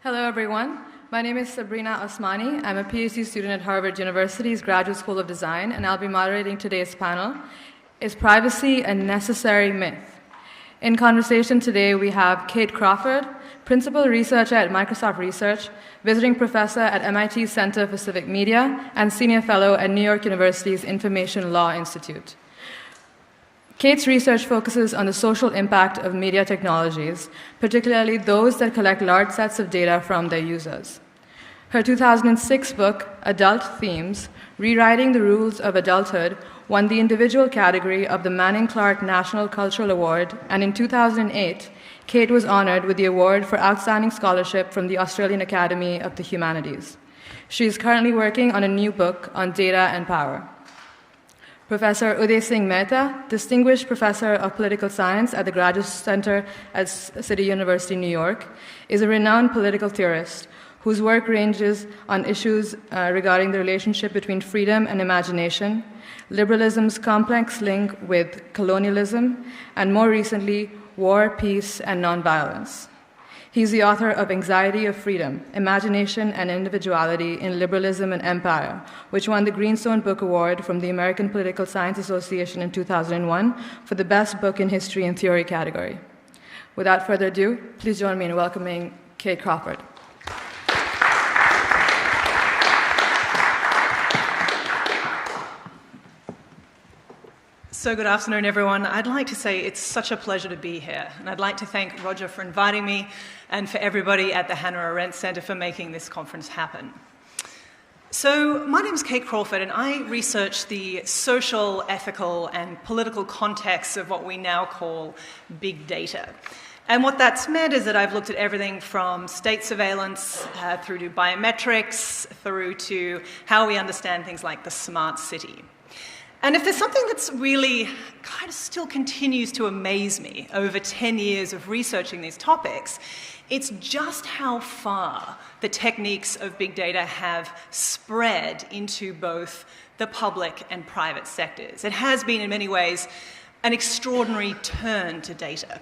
Hello, everyone. My name is Sabrina Osmany. I'm a PhD student at Harvard University's Graduate School of Design, and I'll be moderating today's panel, Is Privacy a Necessary Myth? In conversation today, we have Kate Crawford, Principal Researcher at Microsoft Research, Visiting Professor at MIT's Center for Civic Media, and Senior Fellow at New York University's Information Law Institute. Kate's research focuses on the social impact of media technologies, particularly those that collect large sets of data from their users. Her 2006 book, Adult Themes, Rewriting the Rules of Adulthood, won the individual category of the Manning Clark National Cultural Award, and in 2008, Kate was honored with the award for Outstanding Scholarship from the Australian Academy of the Humanities. She is currently working on a new book on data and power. Professor Uday Mehta, Distinguished Professor of Political Science at the Graduate Center at City University, New York, is a renowned political theorist whose work ranges on issues regarding the relationship between freedom and imagination, liberalism's complex link with colonialism, and more recently, war, peace, and nonviolence. He's the author of Anxiety of Freedom, Imagination and Individuality in Liberalism and Empire, which won the Greenstone Book Award from the American Political Science Association in 2001 for the Best Book in History and Theory category. Without further ado, please join me in welcoming Kate Crawford. So good afternoon, everyone. I'd like to say it's such a pleasure to be here, and I'd like to thank Roger for inviting me and for everybody at the Hannah Arendt Center for making this conference happen. So my name is Kate Crawford, and I research the social, ethical, and political contexts of what we now call big data. And what that's meant is that I've looked at everything from state surveillance through to biometrics, through to how we understand things like the smart city. And if there's something that's really kind of still continues to amaze me over 10 years of researching these topics, it's just how far the techniques of big data have spread into both the public and private sectors. It has been, in many ways, an extraordinary turn to data.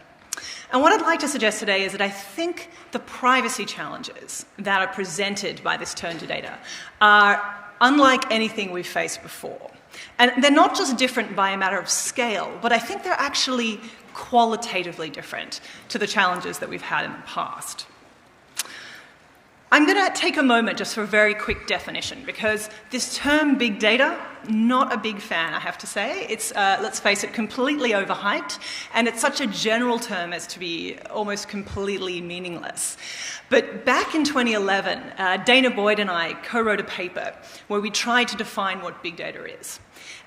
And what I'd like to suggest today is that I think the privacy challenges that are presented by this turn to data are unlike anything we've faced before. And they're not just different by a matter of scale, but I think they're actually qualitatively different to the challenges that we've had in the past. I'm going to take a moment just for a very quick definition, because this term big data, not a big fan, I have to say. It's, let's face it, completely overhyped, and it's such a general term as to be almost completely meaningless. But back in 2011, Dana Boyd and I co-wrote a paper where we tried to define what big data is.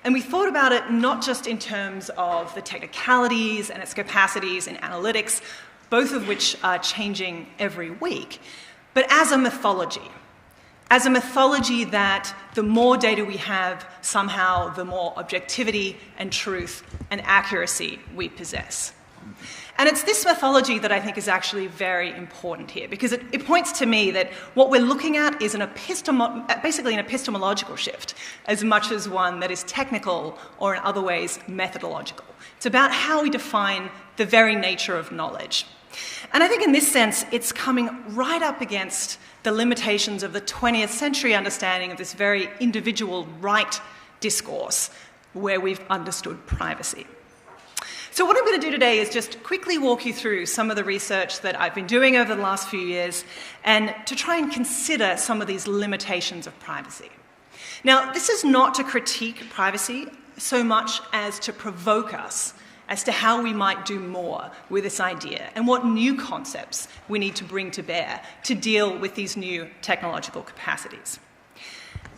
And we thought about it not just in terms of the technicalities and its capacities in analytics, both of which are changing every week, but as a mythology. As a mythology that the more data we have, somehow the more objectivity and truth and accuracy we possess. And it's this mythology that I think is actually very important here, because it points to me that what we're looking at is basically an epistemological shift, as much as one that is technical or in other ways methodological. It's about how we define the very nature of knowledge. And I think in this sense, it's coming right up against the limitations of the 20th century understanding of this very individual right discourse where we've understood privacy. So what I'm going to do today is just quickly walk you through some of the research that I've been doing over the last few years and to try and consider some of these limitations of privacy. Now, this is not to critique privacy so much as to provoke us as to how we might do more with this idea and what new concepts we need to bring to bear to deal with these new technological capacities.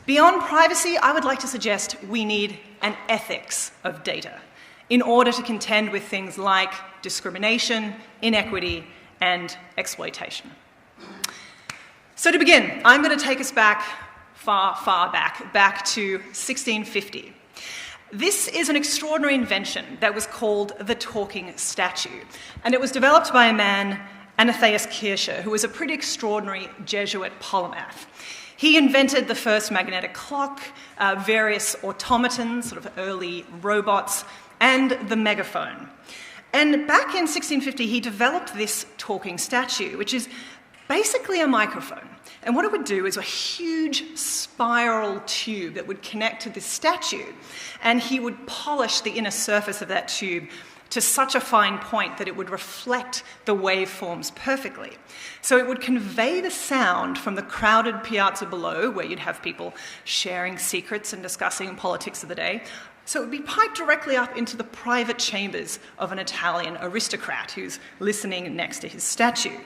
Beyond privacy, I would like to suggest we need an ethics of data in order to contend with things like discrimination, inequity, and exploitation. So to begin, I'm going to take us back, far back to 1650. This is an extraordinary invention that was called the talking statue, and it was developed by a man, Athanasius Kircher, who was a pretty extraordinary Jesuit polymath. He invented the first magnetic clock, various automatons, sort of early robots, and the megaphone. And back in 1650, he developed this talking statue, which is basically a microphone. And what it would do is a huge spiral tube that would connect to this statue, and he would polish the inner surface of that tube to such a fine point that it would reflect the waveforms perfectly. So it would convey the sound from the crowded piazza below, where you'd have people sharing secrets and discussing politics of the day. So it would be piped directly up into the private chambers of an Italian aristocrat who's listening next to his statue.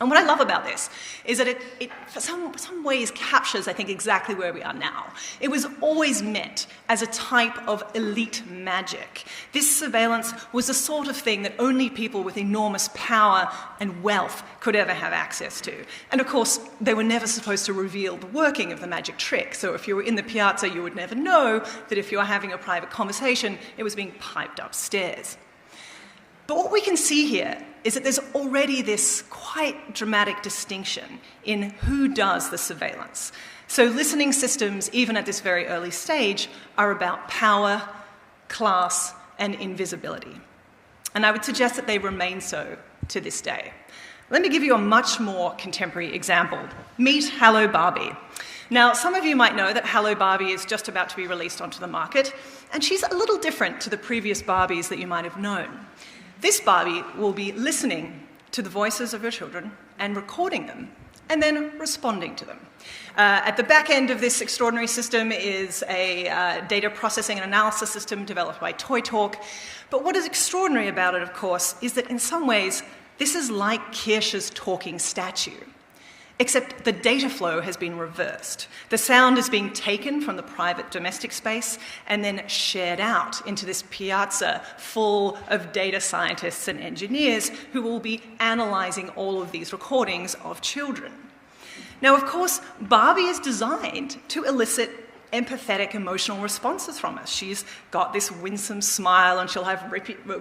And what I love about this is that it for some ways captures, I think, exactly where we are now. It was always meant as a type of elite magic. This surveillance was the sort of thing that only people with enormous power and wealth could ever have access to. And of course, they were never supposed to reveal the working of the magic trick. So if you were in the piazza, you would never know that if you were having a private conversation, it was being piped upstairs. But what we can see here is that there's already this quite dramatic distinction in who does the surveillance. So listening systems, even at this very early stage, are about power, class, and invisibility. And I would suggest that they remain so to this day. Let me give you a much more contemporary example. Meet Hello Barbie. Now, some of you might know that Hello Barbie is just about to be released onto the market, and she's a little different to the previous Barbies that you might have known. This Barbie will be listening to the voices of your children and recording them, and then responding to them. At the back end of this extraordinary system is a data processing and analysis system developed by ToyTalk. But what is extraordinary about it, of course, is that in some ways, this is like Kirsch's talking statue. Except the data flow has been reversed. The sound is being taken from the private domestic space and then shared out into this piazza full of data scientists and engineers who will be analysing all of these recordings of children. Now, of course, Barbie is designed to elicit empathetic emotional responses from us. She's got this winsome smile and she'll have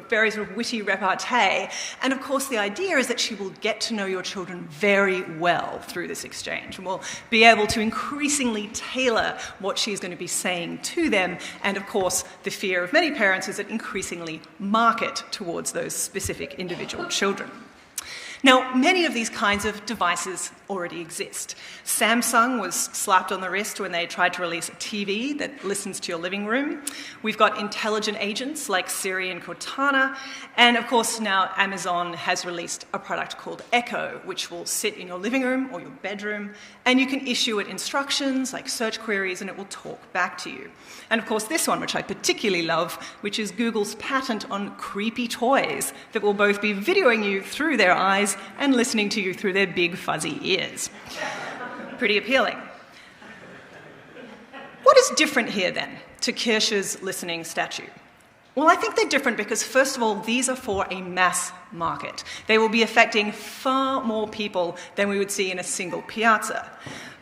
very sort of witty repartee. And of course, the idea is that she will get to know your children very well through this exchange and will be able to increasingly tailor what she's going to be saying to them. And of course, the fear of many parents is that increasingly market towards those specific individual children. Now, many of these kinds of devices already exist. Samsung was slapped on the wrist when they tried to release a TV that listens to your living room. We've got intelligent agents like Siri and Cortana. And of course, now Amazon has released a product called Echo, which will sit in your living room or your bedroom. And you can issue it instructions like search queries, and it will talk back to you. And of course, this one, which I particularly love, which is Google's patent on creepy toys that will both be videoing you through their eyes and listening to you through their big fuzzy ears. Pretty appealing. What is different here then to Kirsch's listening statue? Well, I think they're different because, first of all, these are for a mass market. They will be affecting far more people than we would see in a single piazza.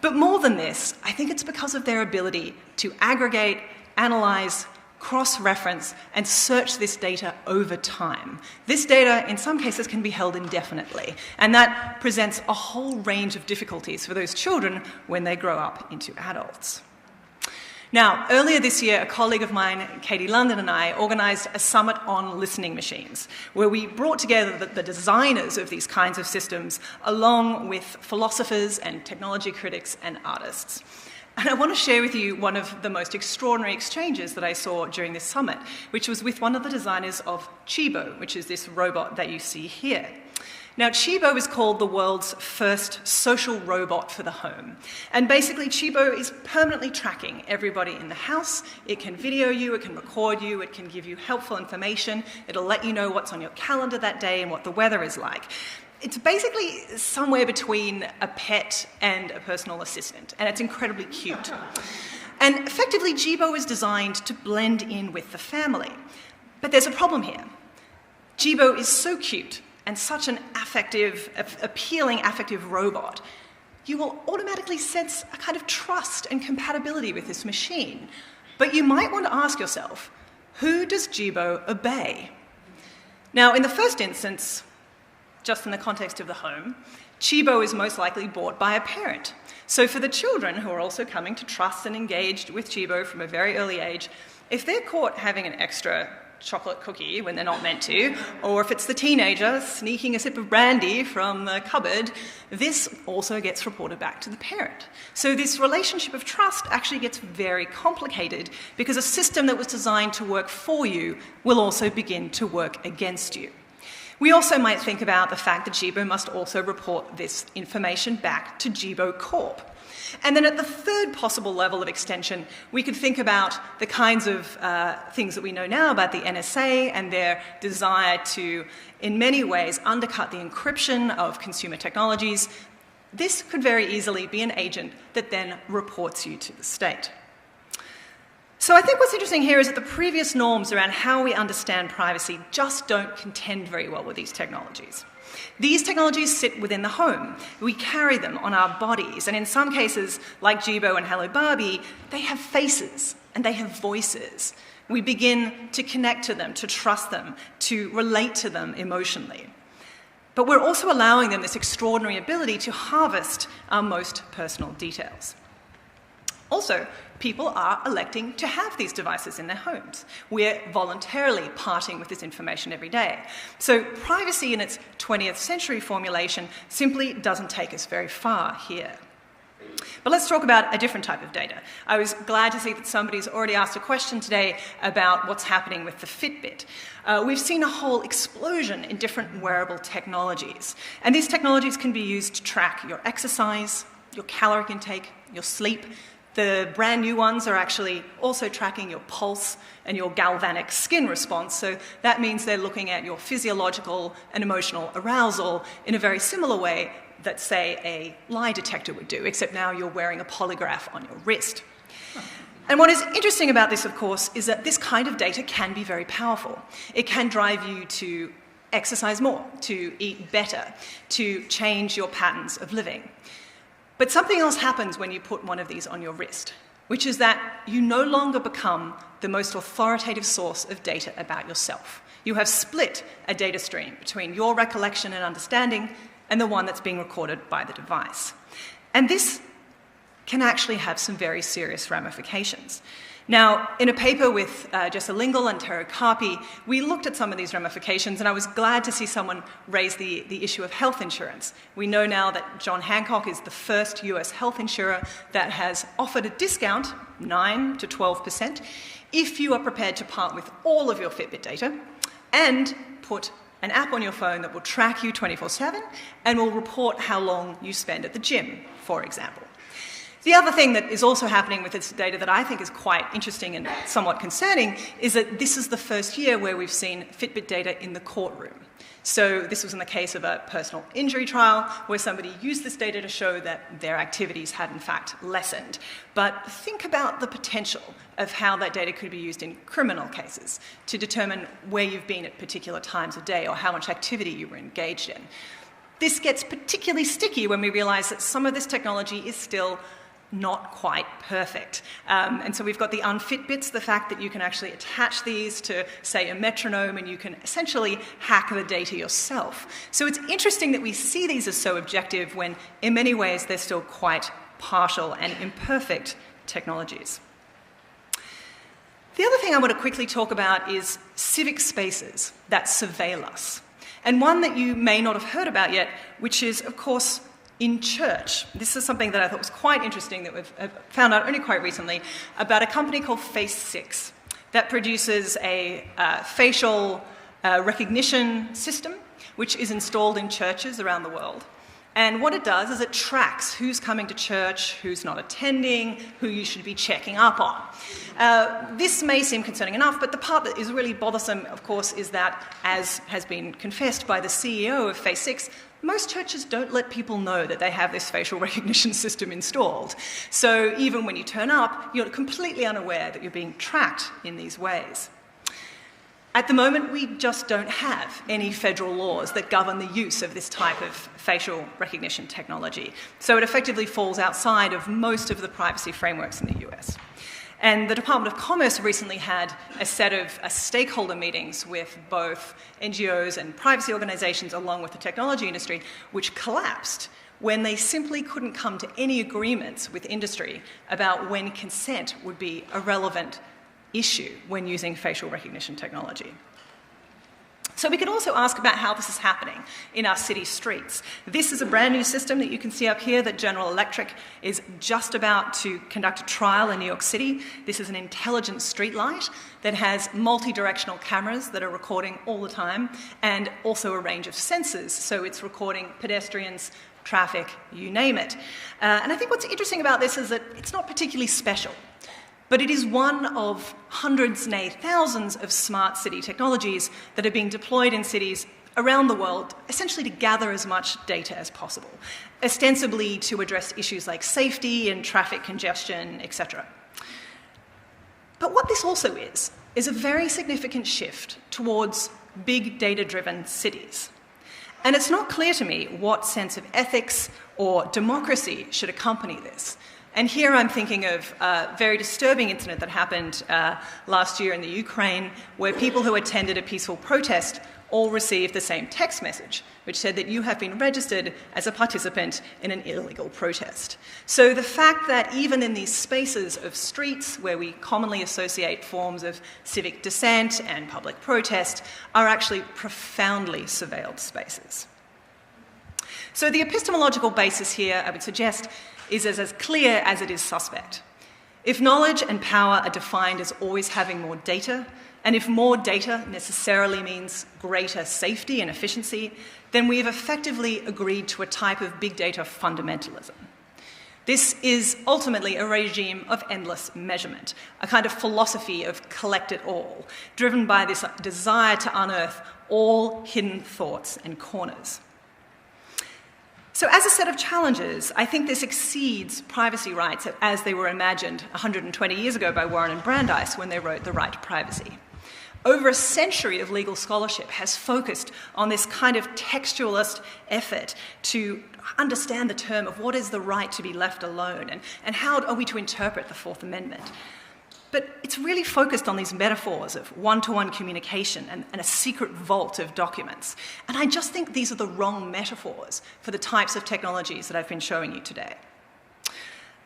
But more than this, I think it's because of their ability to aggregate, analyze, cross-reference, and search this data over time. This data, in some cases, can be held indefinitely, and that presents a whole range of difficulties for those children when they grow up into adults. Now, earlier this year, a colleague of mine, Katie London, and I organised a summit on listening machines, where we brought together the designers of these kinds of systems, along with philosophers and technology critics and artists. And I want to share with you one of the most extraordinary exchanges that I saw during this summit, which was with one of the designers of Chivo, which is this robot that you see here. Now, Chivo is called the world's first social robot for the home. And basically, Chivo is permanently tracking everybody in the house. It can video you, it can record you, it can give you helpful information. It'll let you know what's on your calendar that day and what the weather is like. It's basically somewhere between a pet and a personal assistant, and it's incredibly cute. And effectively, Chivo is designed to blend in with the family. But there's a problem here. Chivo is so cute and such an appealing affective robot, you will automatically sense a kind of trust and compatibility with this machine. But you might want to ask yourself, who does Chivo obey? Now, in the first instance, just in the context of the home, Chivo is most likely bought by a parent. So for the children who are also coming to trust and engaged with Chivo from a very early age, if they're caught having an extra chocolate cookie when they're not meant to, or if it's the teenager sneaking a sip of brandy from the cupboard, this also gets reported back to the parent. So this relationship of trust actually gets very complicated because a system that was designed to work for you will also begin to work against you. We also might think about the fact that Chivo must also report this information back to Chivo Corp. And then at the third possible level of extension, we could think about the kinds of things that we know now about the NSA and their desire to, in many ways, undercut the encryption of consumer technologies. This could very easily be an agent that then reports you to the state. So I think what's interesting here is that the previous norms around how we understand privacy just don't contend very well with these technologies. These technologies sit within the home. We carry them on our bodies, and in some cases, like Chivo and Hello Barbie, they have faces and they have voices. We begin to connect to them, to trust them, to relate to them emotionally. But we're also allowing them this extraordinary ability to harvest our most personal details. Also, people are electing to have these devices in their homes. We're voluntarily parting with this information every day. So privacy in its 20th century formulation simply doesn't take us very far here. But let's talk about a different type of data. I was glad to see that somebody's already asked a question today about what's happening with the Fitbit. We've seen a whole explosion in different wearable technologies. And these technologies can be used to track your exercise, your caloric intake, your sleep. The brand new ones are actually also tracking your pulse and your galvanic skin response. So that means they're looking at your physiological and emotional arousal in a very similar way that, say, a lie detector would do, except now you're wearing a polygraph on your wrist. And what is interesting about this, of course, is that this kind of data can be very powerful. It can drive you to exercise more, to eat better, to change your patterns of living. But something else happens when you put one of these on your wrist, which is that you no longer become the most authoritative source of data about yourself. You have split a data stream between your recollection and understanding and the one that's being recorded by the device. And this can actually have some very serious ramifications. Now, in a paper with Jessa Lingle and Tero Karpi, we looked at some of these ramifications, and I was glad to see someone raise the issue of health insurance. We know now that John Hancock is the first US health insurer that has offered a discount, 9 to 12%, if you are prepared to part with all of your Fitbit data and put an app on your phone that will track you 24/7 and will report how long you spend at the gym, for example. The other thing that is also happening with this data that I think is quite interesting and somewhat concerning is that this is the first year where we've seen Fitbit data in the courtroom. So this was in the case of a personal injury trial where somebody used this data to show that their activities had in fact lessened. But think about the potential of how that data could be used in criminal cases to determine where you've been at particular times of day or how much activity you were engaged in. This gets particularly sticky when we realize that some of this technology is still not quite perfect. And so we've got the unfit bits, the fact that you can actually attach these to, say, a metronome and you can essentially hack the data yourself. So it's interesting that we see these as so objective when, in many ways, they're still quite partial and imperfect technologies. The other thing I want to quickly talk about is civic spaces that surveil us. And one that you may not have heard about yet, which is, of course, in church. This is something that I thought was quite interesting that we've found out only quite recently about a company called Face6 that produces a facial recognition system which is installed in churches around the world. And what it does is it tracks who's coming to church, who's not attending, who you should be checking up on. This may seem concerning enough, but the part that is really bothersome, of course, is that, as has been confessed by the CEO of Face6, most churches don't let people know that they have this facial recognition system installed. So even when you turn up, you're completely unaware that you're being tracked in these ways. At the moment, we just don't have any federal laws that govern the use of this type of facial recognition technology. So it effectively falls outside of most of the privacy frameworks in the US. And the Department of Commerce recently had a set of stakeholder meetings with both NGOs and privacy organizations along with the technology industry, which collapsed when they simply couldn't come to any agreements with industry about when consent would be a relevant issue when using facial recognition technology. So we could also ask about how this is happening in our city streets. This is a brand new system that you can see up here that General Electric is just about to conduct a trial in New York City. This is an intelligent street light that has multi-directional cameras that are recording all the time, and also a range of sensors. So it's recording pedestrians, traffic, you name it. And I think what's interesting about this is that it's not particularly special. But it is one of hundreds, nay, thousands of smart city technologies that are being deployed in cities around the world, essentially to gather as much data as possible, ostensibly to address issues like safety and traffic congestion, etc. But what this also is a very significant shift towards big data-driven cities. And it's not clear to me what sense of ethics or democracy should accompany this. And here I'm thinking of a very disturbing incident that happened last year in the Ukraine, where people who attended a peaceful protest all received the same text message, which said that you have been registered as a participant in an illegal protest. So the fact that even in these spaces of streets, where we commonly associate forms of civic dissent and public protest, are actually profoundly surveilled spaces. So the epistemological basis here, I would suggest, is as clear as it is suspect. If knowledge and power are defined as always having more data, and if more data necessarily means greater safety and efficiency, then we have effectively agreed to a type of big data fundamentalism. This is ultimately a regime of endless measurement, a kind of philosophy of collect it all, driven by this desire to unearth all hidden thoughts and corners. So as a set of challenges, I think this exceeds privacy rights as they were imagined 120 years ago by Warren and Brandeis when they wrote The Right to Privacy. Over a century of legal scholarship has focused on this kind of textualist effort to understand the term of what is the right to be left alone and how are we to interpret the Fourth Amendment. But it's really focused on these metaphors of one-to-one communication and a secret vault of documents. And I just think these are the wrong metaphors for the types of technologies that I've been showing you today.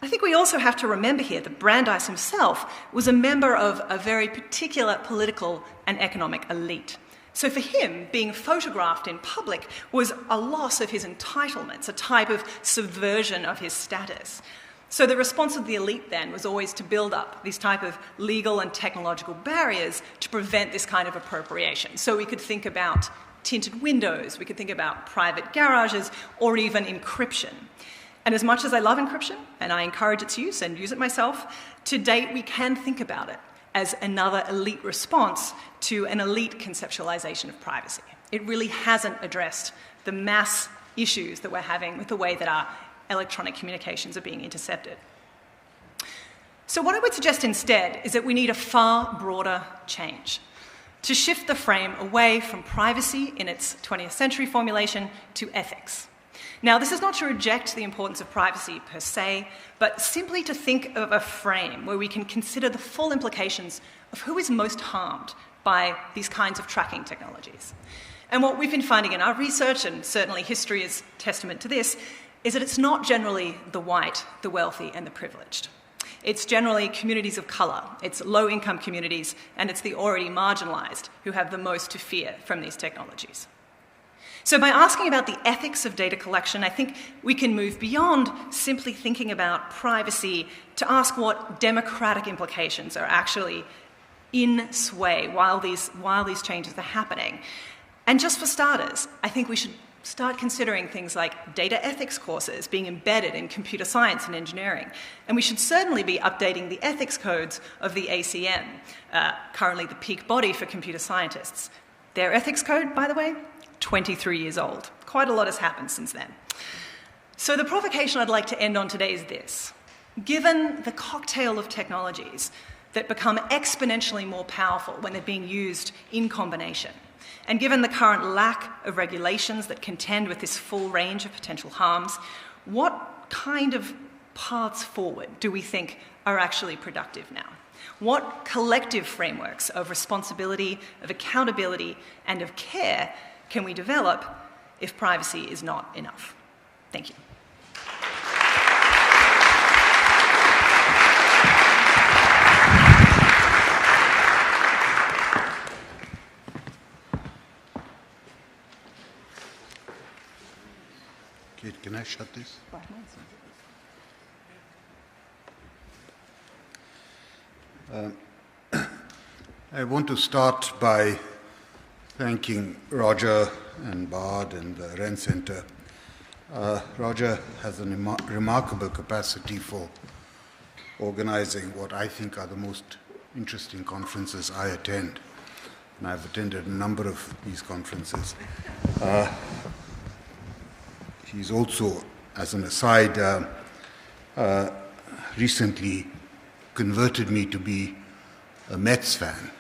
I think we also have to remember here that Brandeis himself was a member of a very particular political and economic elite. So for him, being photographed in public was a loss of his entitlements, a type of subversion of his status. So the response of the elite then was always to build up these type of legal and technological barriers to prevent this kind of appropriation. So we could think about tinted windows, we could think about private garages, or even encryption. And as much as I love encryption, and I encourage its use and use it myself, to date we can think about it as another elite response to an elite conceptualization of privacy. It really hasn't addressed the mass issues that we're having with the way that our electronic communications are being intercepted. So what I would suggest instead is that we need a far broader change to shift the frame away from privacy in its 20th century formulation to ethics. Now, this is not to reject the importance of privacy per se, but simply to think of a frame where we can consider the full implications of who is most harmed by these kinds of tracking technologies. And what we've been finding in our research, and certainly history is testament to this, is that it's not generally the white, the wealthy, and the privileged. It's generally communities of colour, it's low-income communities, and it's the already marginalised who have the most to fear from these technologies. So by asking about the ethics of data collection, I think we can move beyond simply thinking about privacy to ask what democratic implications are actually in sway while these changes are happening. And just for starters, I think we should start considering things like data ethics courses being embedded in computer science and engineering. And we should certainly be updating the ethics codes of the ACM, currently the peak body for computer scientists. Their ethics code, by the way, 23 years old. Quite a lot has happened since then. So the provocation I'd like to end on today is this. Given the cocktail of technologies that become exponentially more powerful when they're being used in combination, and given the current lack of regulations that contend with this full range of potential harms, what kind of paths forward do we think are actually productive now? What collective frameworks of responsibility, of accountability, and of care can we develop if privacy is not enough? Thank you. I want to start by thanking Roger and Bard and the Arendt Center. Roger has a remarkable capacity for organizing what I think are the most interesting conferences I attend. And I've attended a number of these conferences. He's also, as an aside, recently converted me to be a Mets fan.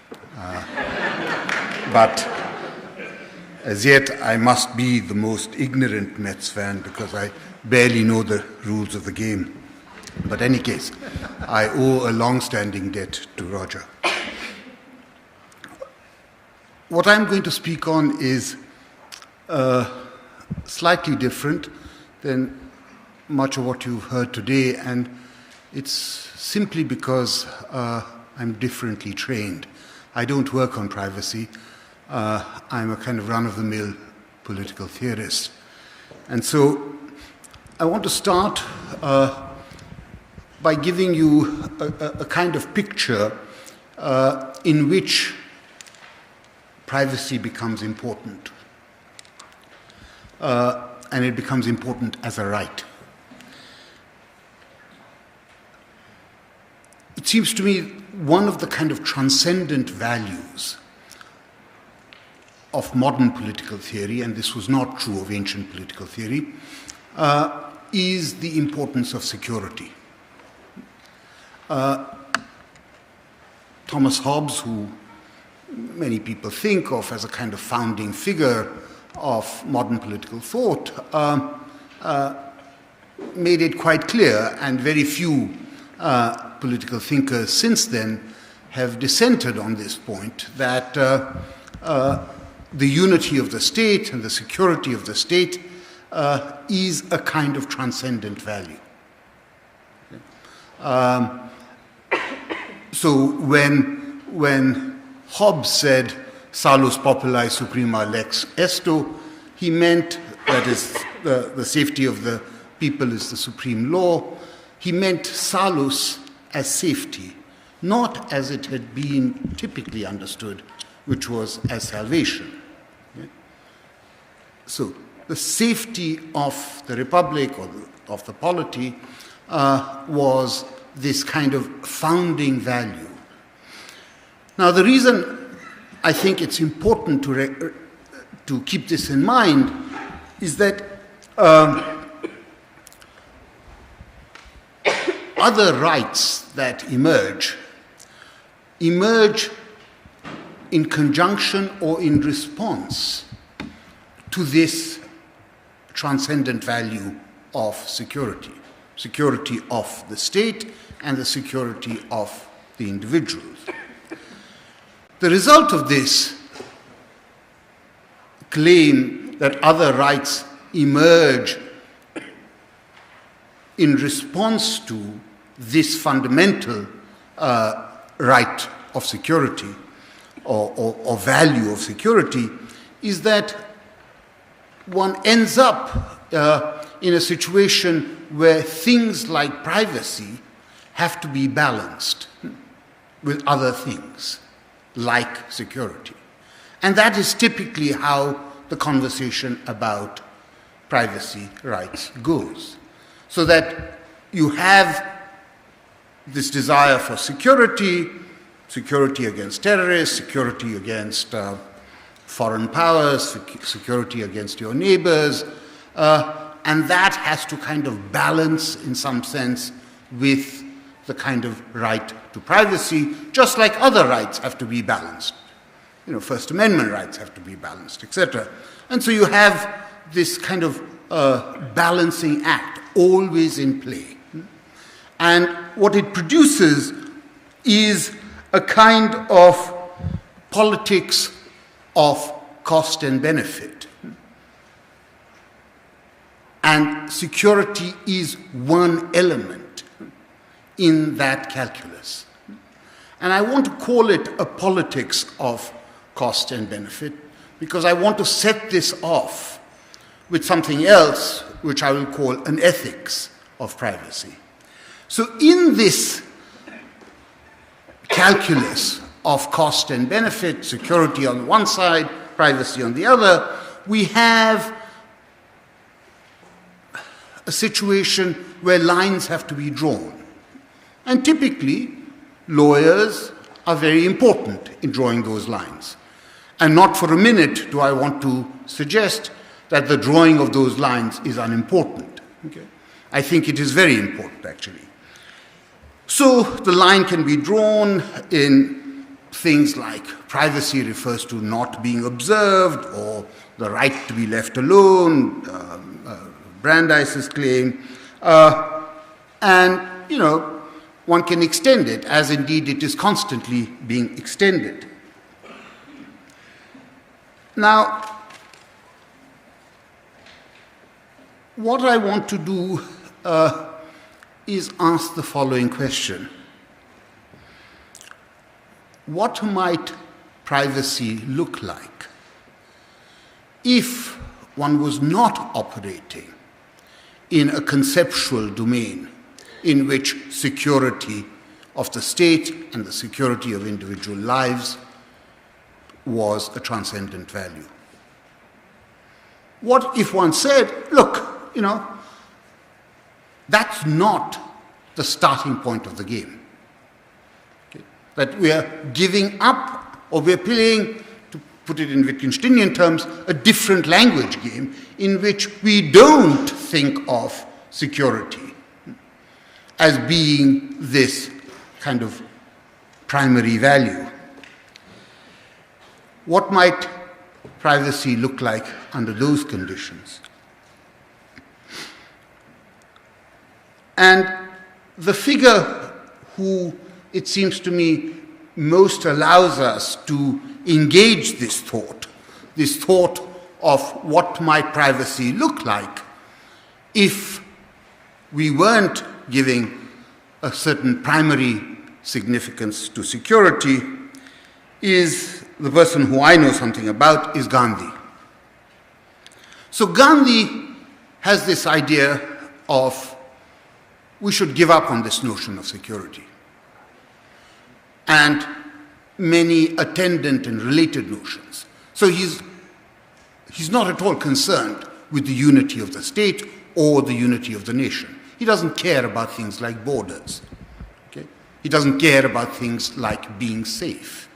But as yet, I must be the most ignorant Mets fan because I barely know the rules of the game. But in any case, I owe a long-standing debt to Roger. What I'm going to speak on is slightly different than much of what you've heard today, and it's simply because I'm differently trained. I don't work on privacy. I'm a kind of run-of-the-mill political theorist. And so I want to start by giving you a kind of picture in which privacy becomes important. And it becomes important as a right. It seems to me one of the kind of transcendent values of modern political theory, and this was not true of ancient political theory, is the importance of security. Thomas Hobbes, who many people think of as a kind of founding figure of modern political thought, made it quite clear, and very few political thinkers since then have dissented on this point, that the unity of the state and the security of the state is a kind of transcendent value. So when Hobbes said salus populi suprema lex esto, he meant, that is, the safety of the people is the supreme law. He meant salus as safety, not as it had been typically understood, which was as salvation. Okay? So the safety of the republic or of the polity was this kind of founding value. Now, the reason I think it's important to keep this in mind is that other rights that emerge in conjunction or in response to this transcendent value of security of the state and the security of the individuals. The result of this claim that other rights emerge in response to this fundamental right of security or value of security is that one ends up in a situation where things like privacy have to be balanced with other things like security. And that is typically how the conversation about privacy rights goes. So that you have this desire for security against terrorists, security against foreign powers, security against your neighbors, and that has to kind of balance, in some sense, with the kind of right to privacy, just like other rights have to be balanced. You know, First Amendment rights have to be balanced, etc. And so you have this kind of balancing act always in play. And what it produces is a kind of politics of cost and benefit. And security is one element in that calculus. And I want to call it a politics of cost and benefit because I want to set this off with something else which I will call an ethics of privacy. So in this calculus of cost and benefit, security on one side, privacy on the other, we have a situation where lines have to be drawn. And typically, lawyers are very important in drawing those lines. And not for a minute do I want to suggest that the drawing of those lines is unimportant. Okay? I think it is very important, actually. So the line can be drawn in things like privacy refers to not being observed, or the right to be left alone, Brandeis's claim, and, one can extend it, as indeed it is constantly being extended. Now, what I want to do is ask the following question. What might privacy look like if one was not operating in a conceptual domain in which security of the state and the security of individual lives was a transcendent value? What if one said, look, that's not the starting point of the game? Okay? That we are giving up, or we're playing, to put it in Wittgensteinian terms, a different language game in which we don't think of security as being this kind of primary value. What might privacy look like under those conditions? And the figure who, it seems to me, most allows us to engage this thought of what might privacy look like if we weren't giving a certain primary significance to security, is the person who I know something about, is Gandhi. So Gandhi has this idea of we should give up on this notion of security, and many attendant and related notions. So he's not at all concerned with the unity of the state or the unity of the nation. He doesn't care about things like borders. Okay? He doesn't care about things like being safe.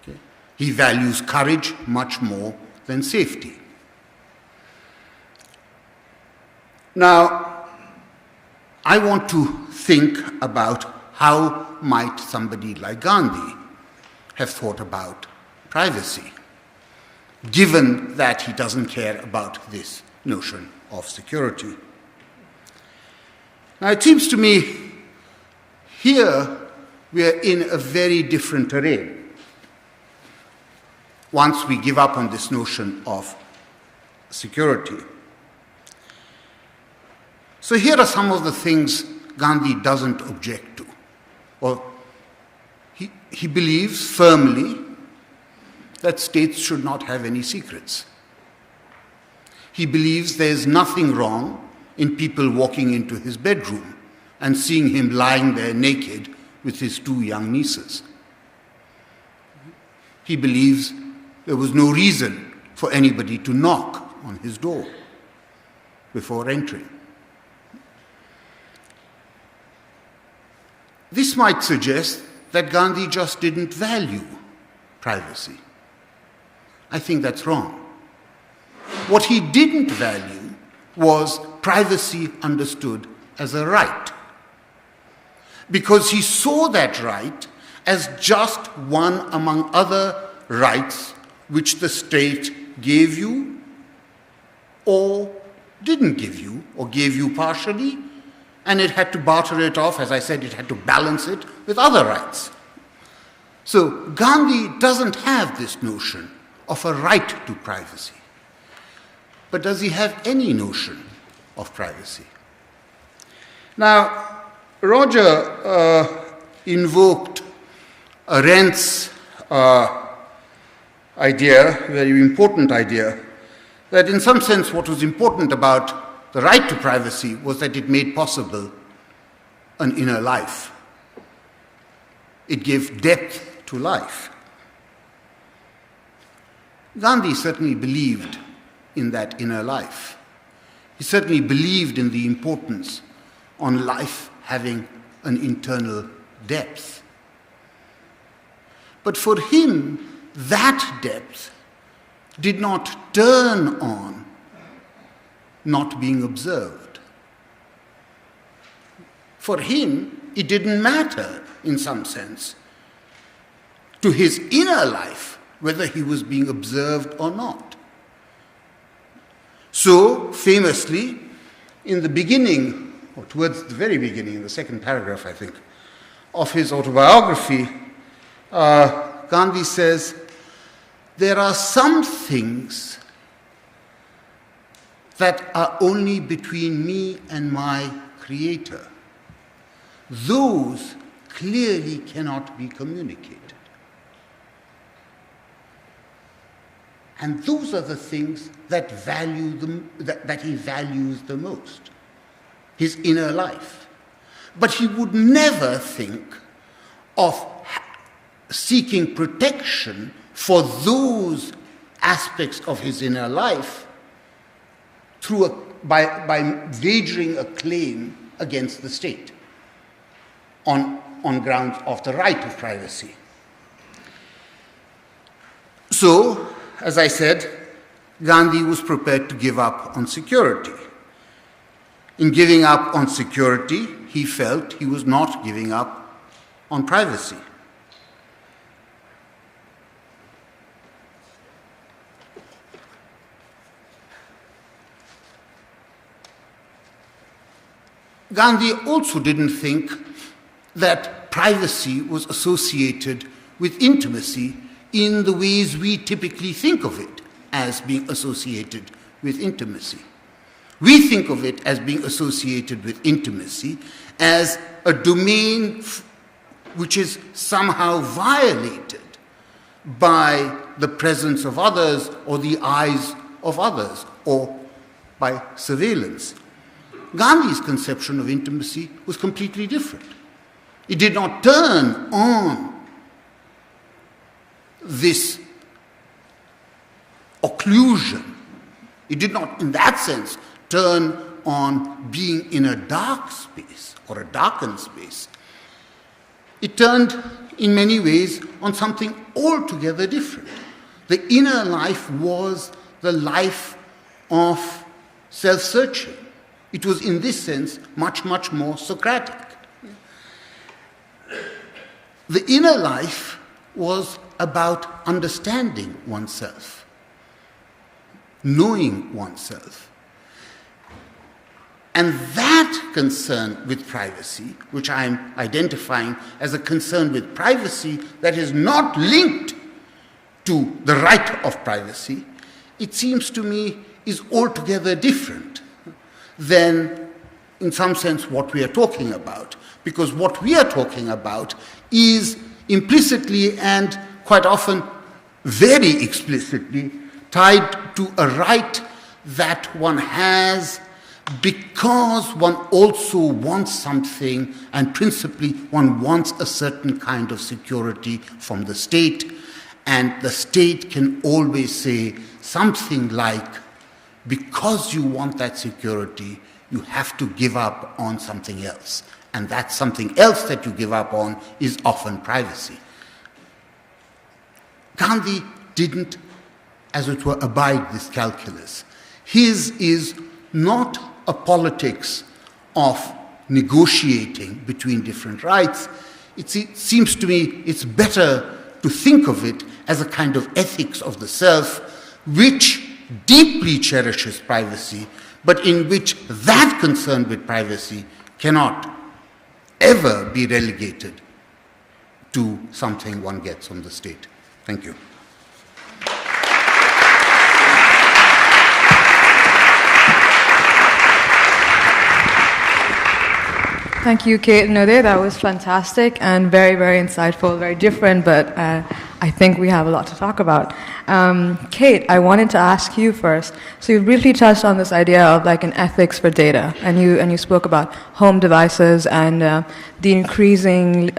Okay? He values courage much more than safety. Now, I want to think about how might somebody like Gandhi have thought about privacy, given that he doesn't care about this notion of security. Now, it seems to me here we are in a very different terrain once we give up on this notion of security. So here are some of the things Gandhi doesn't object to. Or he believes firmly that states should not have any secrets. He believes there is nothing wrong in people walking into his bedroom and seeing him lying there naked with his 2 young nieces. He believes there was no reason for anybody to knock on his door before entering. This might suggest that Gandhi just didn't value privacy. I think that's wrong. What he didn't value was privacy understood as a right, because he saw that right as just one among other rights which the state gave you or didn't give you, or gave you partially, and it had to barter it off. As I said, it had to balance it with other rights. So Gandhi doesn't have this notion of a right to privacy. But does he have any notion of privacy? Now, Roger invoked Arendt's idea, very important idea, that in some sense what was important about the right to privacy was that it made possible an inner life. It gave depth to life. Gandhi certainly believed in that inner life. He certainly believed in the importance on life having an internal depth. But for him, that depth did not turn on not being observed. For him, it didn't matter, in some sense, to his inner life whether he was being observed or not. So, famously, in the beginning, or towards the very beginning, in the second paragraph, I think, of his autobiography, Gandhi says, "There are some things that are only between me and my Creator. Those clearly cannot be communicated." And those are the things that that he values the most, his inner life. But he would never think of seeking protection for those aspects of his inner life by wagering a claim against the state on grounds of the right of privacy. So, as I said, Gandhi was prepared to give up on security. In giving up on security, he felt he was not giving up on privacy. Gandhi also didn't think that privacy was associated with intimacy in the ways we typically think of it as being associated with intimacy. We think of it as being associated with intimacy as a domain which is somehow violated by the presence of others or the eyes of others or by surveillance. Gandhi's conception of intimacy was completely different. It did not turn on this occlusion. It did not, in that sense, turn on being in a dark space or a darkened space. It turned, in many ways, on something altogether different. The inner life was the life of self-searching. It was, in this sense, much, much more Socratic. The inner life was about understanding oneself, knowing oneself. And that concern with privacy, which I'm identifying as a concern with privacy that is not linked to the right of privacy, it seems to me is altogether different than, in some sense, what we are talking about. Because what we are talking about is implicitly and quite often very explicitly tied to a right that one has because one also wants something, and principally one wants a certain kind of security from the state, and the state can always say something like, because you want that security, you have to give up on something else. And that something else that you give up on is often privacy. Gandhi didn't, as it were, abide this calculus. His is not a politics of negotiating between different rights. It seems to me it's better to think of it as a kind of ethics of the self, which deeply cherishes privacy, but in which that concern with privacy cannot ever be relegated to something one gets from the state. Thank you. Thank you, Kate and Uday. That was fantastic and very, very insightful, very different, but I think we have a lot to talk about. Kate, I wanted to ask you first. So you briefly touched on this idea of like an ethics for data, and you spoke about home devices and the increasing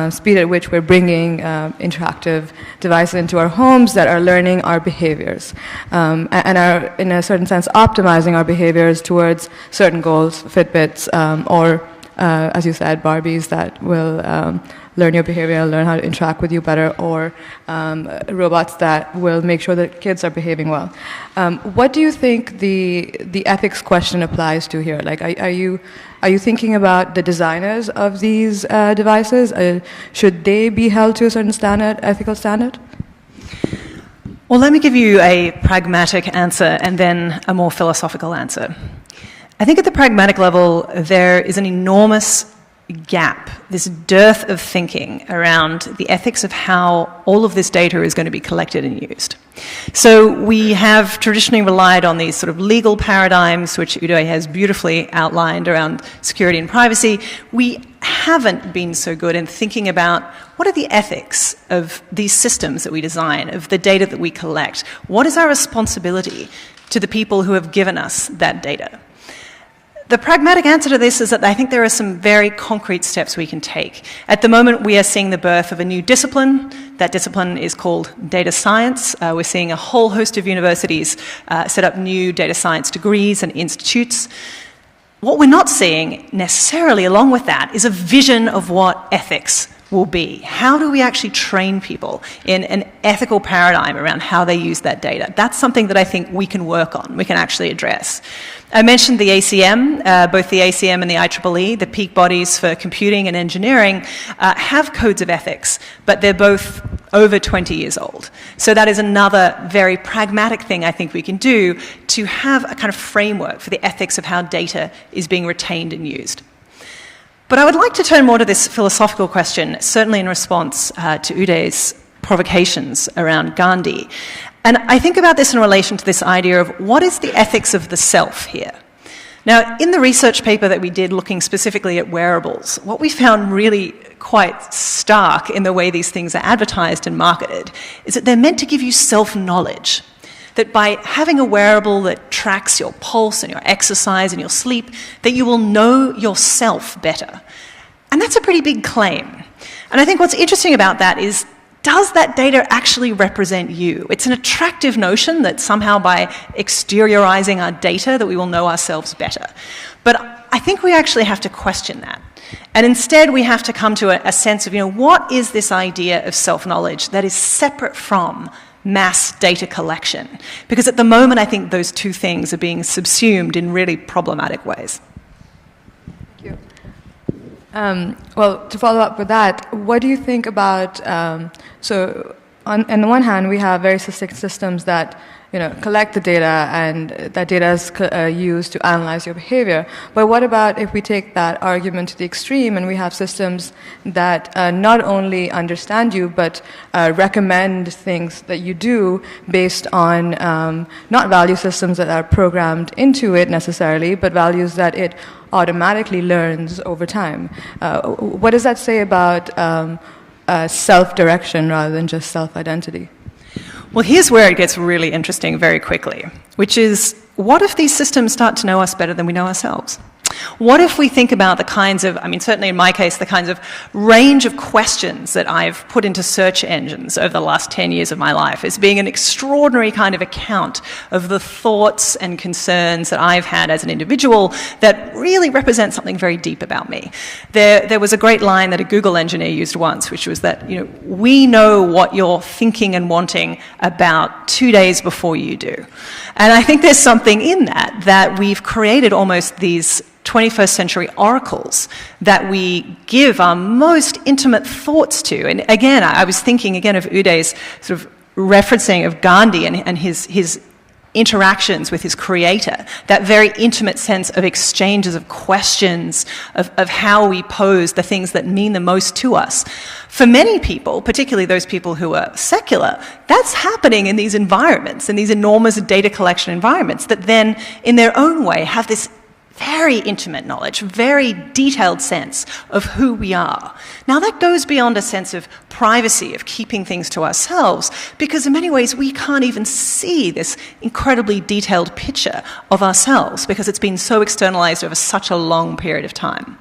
speed at which we're bringing interactive devices into our homes that are learning our behaviors and are, in a certain sense, optimizing our behaviors towards certain goals, Fitbits, or, as you said, Barbies that will learn your behavior, learn how to interact with you better, or robots that will make sure that kids are behaving well. What do you think the ethics question applies to here? Like, are you thinking about the designers of these devices? Should they be held to a certain standard, ethical standard? Well, let me give you a pragmatic answer and then a more philosophical answer. I think at the pragmatic level, there is an enormous gap, this dearth of thinking around the ethics of how all of this data is going to be collected and used. So we have traditionally relied on these sort of legal paradigms, which Uday has beautifully outlined around security and privacy. We haven't been so good in thinking about what are the ethics of these systems that we design, of the data that we collect. What is our responsibility to the people who have given us that data? The pragmatic answer to this is that I think there are some very concrete steps we can take. At the moment, we are seeing the birth of a new discipline. That discipline is called data science. We're seeing a whole host of universities set up new data science degrees and institutes. What we're not seeing necessarily along with that is a vision of what ethics will be. How do we actually train people in an ethical paradigm around how they use that data? That's something that I think we can work on, we can actually address. I mentioned the ACM, both the ACM and the IEEE, the peak bodies for computing and engineering, have codes of ethics, but they're both over 20 years old. So that is another very pragmatic thing I think we can do to have a kind of framework for the ethics of how data is being retained and used. But I would like to turn more to this philosophical question, certainly in response to Uday's provocations around Gandhi. And I think about this in relation to this idea of what is the ethics of the self here? Now, in the research paper that we did looking specifically at wearables, what we found really quite stark in the way these things are advertised and marketed is that they're meant to give you self-knowledge. That by having a wearable that tracks your pulse and your exercise and your sleep, that you will know yourself better. And that's a pretty big claim. And I think what's interesting about that is, does that data actually represent you? It's an attractive notion that somehow by exteriorizing our data that we will know ourselves better. But I think we actually have to question that. And instead we have to come to a sense of, what is this idea of self-knowledge that is separate from mass data collection? Because at the moment I think those two things are being subsumed in really problematic ways. Thank you. Well, to follow up with that, what do you think about, on the one hand, we have very succinct systems that collect the data, and that data is used to analyze your behavior. But what about if we take that argument to the extreme and we have systems that not only understand you, but recommend things that you do based on not value systems that are programmed into it necessarily, but values that it automatically learns over time? What does that say about self-direction rather than just self-identity? Well, here's where it gets really interesting very quickly, which is, what if these systems start to know us better than we know ourselves? What if we think about the kinds of, certainly in my case, the kinds of range of questions that I've put into search engines over the last 10 years of my life as being an extraordinary kind of account of the thoughts and concerns that I've had as an individual that really represent something very deep about me. There was a great line that a Google engineer used once, which was that, we know what you're thinking and wanting about 2 days before you do. And I think there's something in that we've created almost these 21st century oracles that we give our most intimate thoughts to. And again, I was thinking again of Uday's sort of referencing of Gandhi and his interactions with his creator, that very intimate sense of exchanges of questions, of how we pose the things that mean the most to us. For many people, particularly those people who are secular, that's happening in these environments, in these enormous data collection environments that then, in their own way, have this very intimate knowledge, very detailed sense of who we are. Now that goes beyond a sense of privacy, of keeping things to ourselves, because in many ways we can't even see this incredibly detailed picture of ourselves because it's been so externalized over such a long period of time.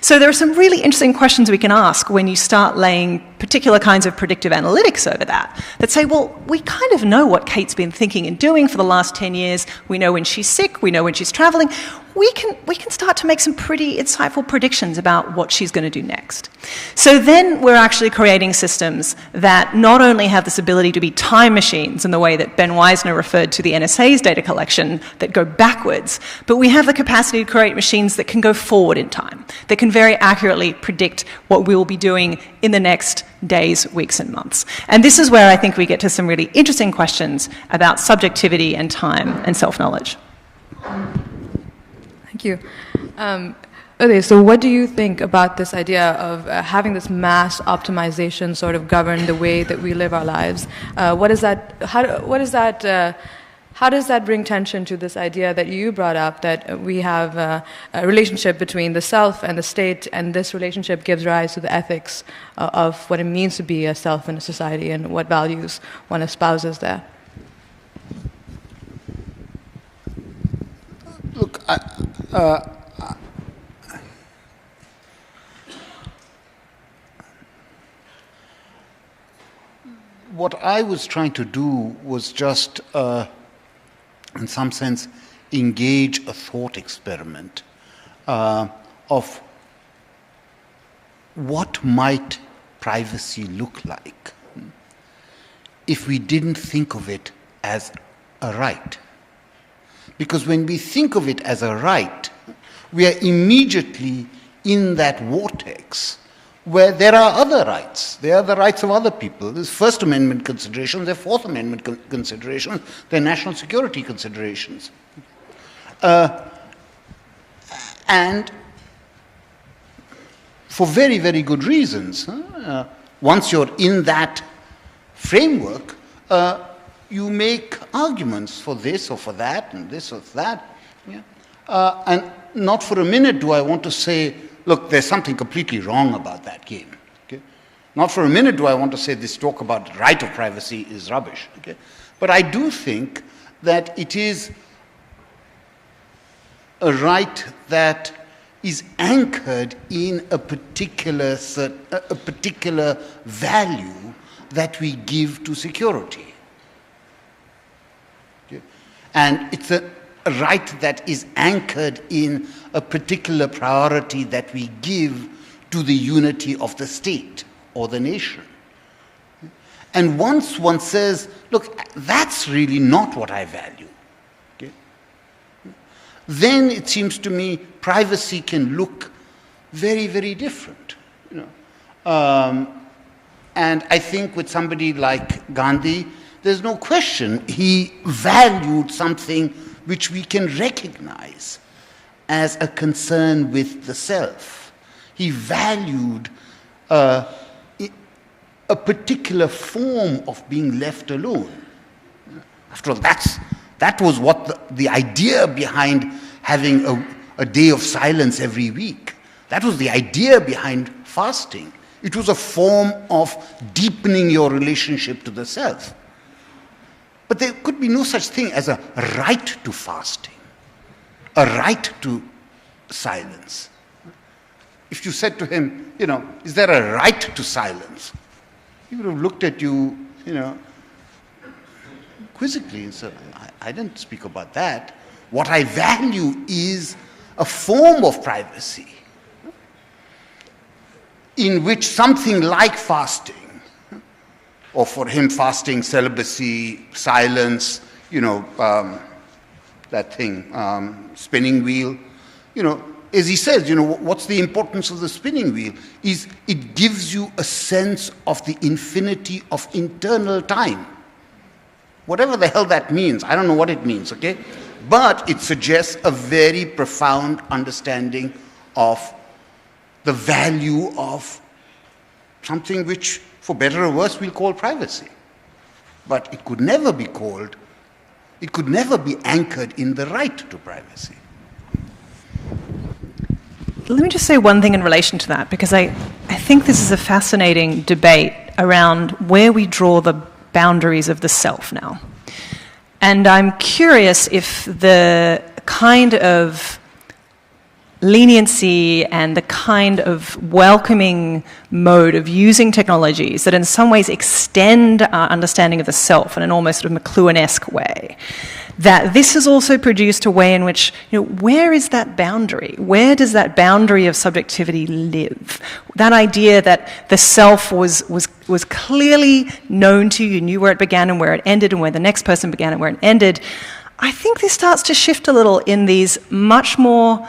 So there are some really interesting questions we can ask when you start laying particular kinds of predictive analytics over that say, well, we kind of know what Kate's been thinking and doing for the last 10 years. We know when she's sick, we know when she's traveling. We can start to make some pretty insightful predictions about what she's going to do next. So then we're actually creating systems that not only have this ability to be time machines in the way that Ben Weisner referred to the NSA's data collection that go backwards, but we have the capacity to create machines that can go forward in time, that can very accurately predict what we will be doing in the next days, weeks, and months. And this is where I think we get to some really interesting questions about subjectivity and time and self-knowledge. Thank you. Uday, so what do you think about this idea of having this mass optimization sort of govern the way that we live our lives? How does that bring tension to this idea that you brought up, that we have a relationship between the self and the state, and this relationship gives rise to the ethics of what it means to be a self in a society and what values one espouses there? Look, what I was trying to do was just, in some sense, engage a thought experiment of what might privacy look like if we didn't think of it as a right. Because when we think of it as a right, we are immediately in that vortex where there are other rights. There are the rights of other people. There's First Amendment considerations, there are Fourth Amendment considerations, there are national security considerations. And for very, very good reasons. Once you're in that framework, you make arguments for this or for that and this or that. Yeah? And not for a minute do I want to say, look, there's something completely wrong about that game. Okay? Not for a minute do I want to say this talk about right of privacy is rubbish. Okay? But I do think that it is a right that is anchored in a particular value that we give to security. And it's a right that is anchored in a particular priority that we give to the unity of the state or the nation. And once one says, look, that's really not what I value, okay, then it seems to me privacy can look very, very different. You know? And I think with somebody like Gandhi, there's no question he valued something which we can recognize as a concern with the self. He valued a particular form of being left alone. After all, that was what the idea behind having a day of silence every week. That was the idea behind fasting. It was a form of deepening your relationship to the self. But there could be no such thing as a right to fasting, a right to silence. If you said to him, you know, is there a right to silence? He would have looked at you, you know, quizzically and said, I didn't speak about that. What I value is a form of privacy in which something like fasting, or for him fasting, celibacy, silence, you know, that thing, spinning wheel, you know, as he says, you know, what's the importance of the spinning wheel? Is it gives you a sense of the infinity of internal time. Whatever the hell that means, I don't know what it means, okay? But it suggests a very profound understanding of the value of something which, for better or worse, we'll call privacy. But it could never be called, it could never be anchored in the right to privacy. let me just say one thing in relation to that, because I think this is a fascinating debate around where we draw the boundaries of the self now. And I'm curious if the kind of leniency and the kind of welcoming mode of using technologies that in some ways extend our understanding of the self in an almost sort of McLuhan-esque way, that this has also produced a way in which, where is that boundary? Where does that boundary of subjectivity live? That idea that the self was clearly known to you, you knew where it began and where it ended and where the next person began and where it ended. I think this starts to shift a little in these much more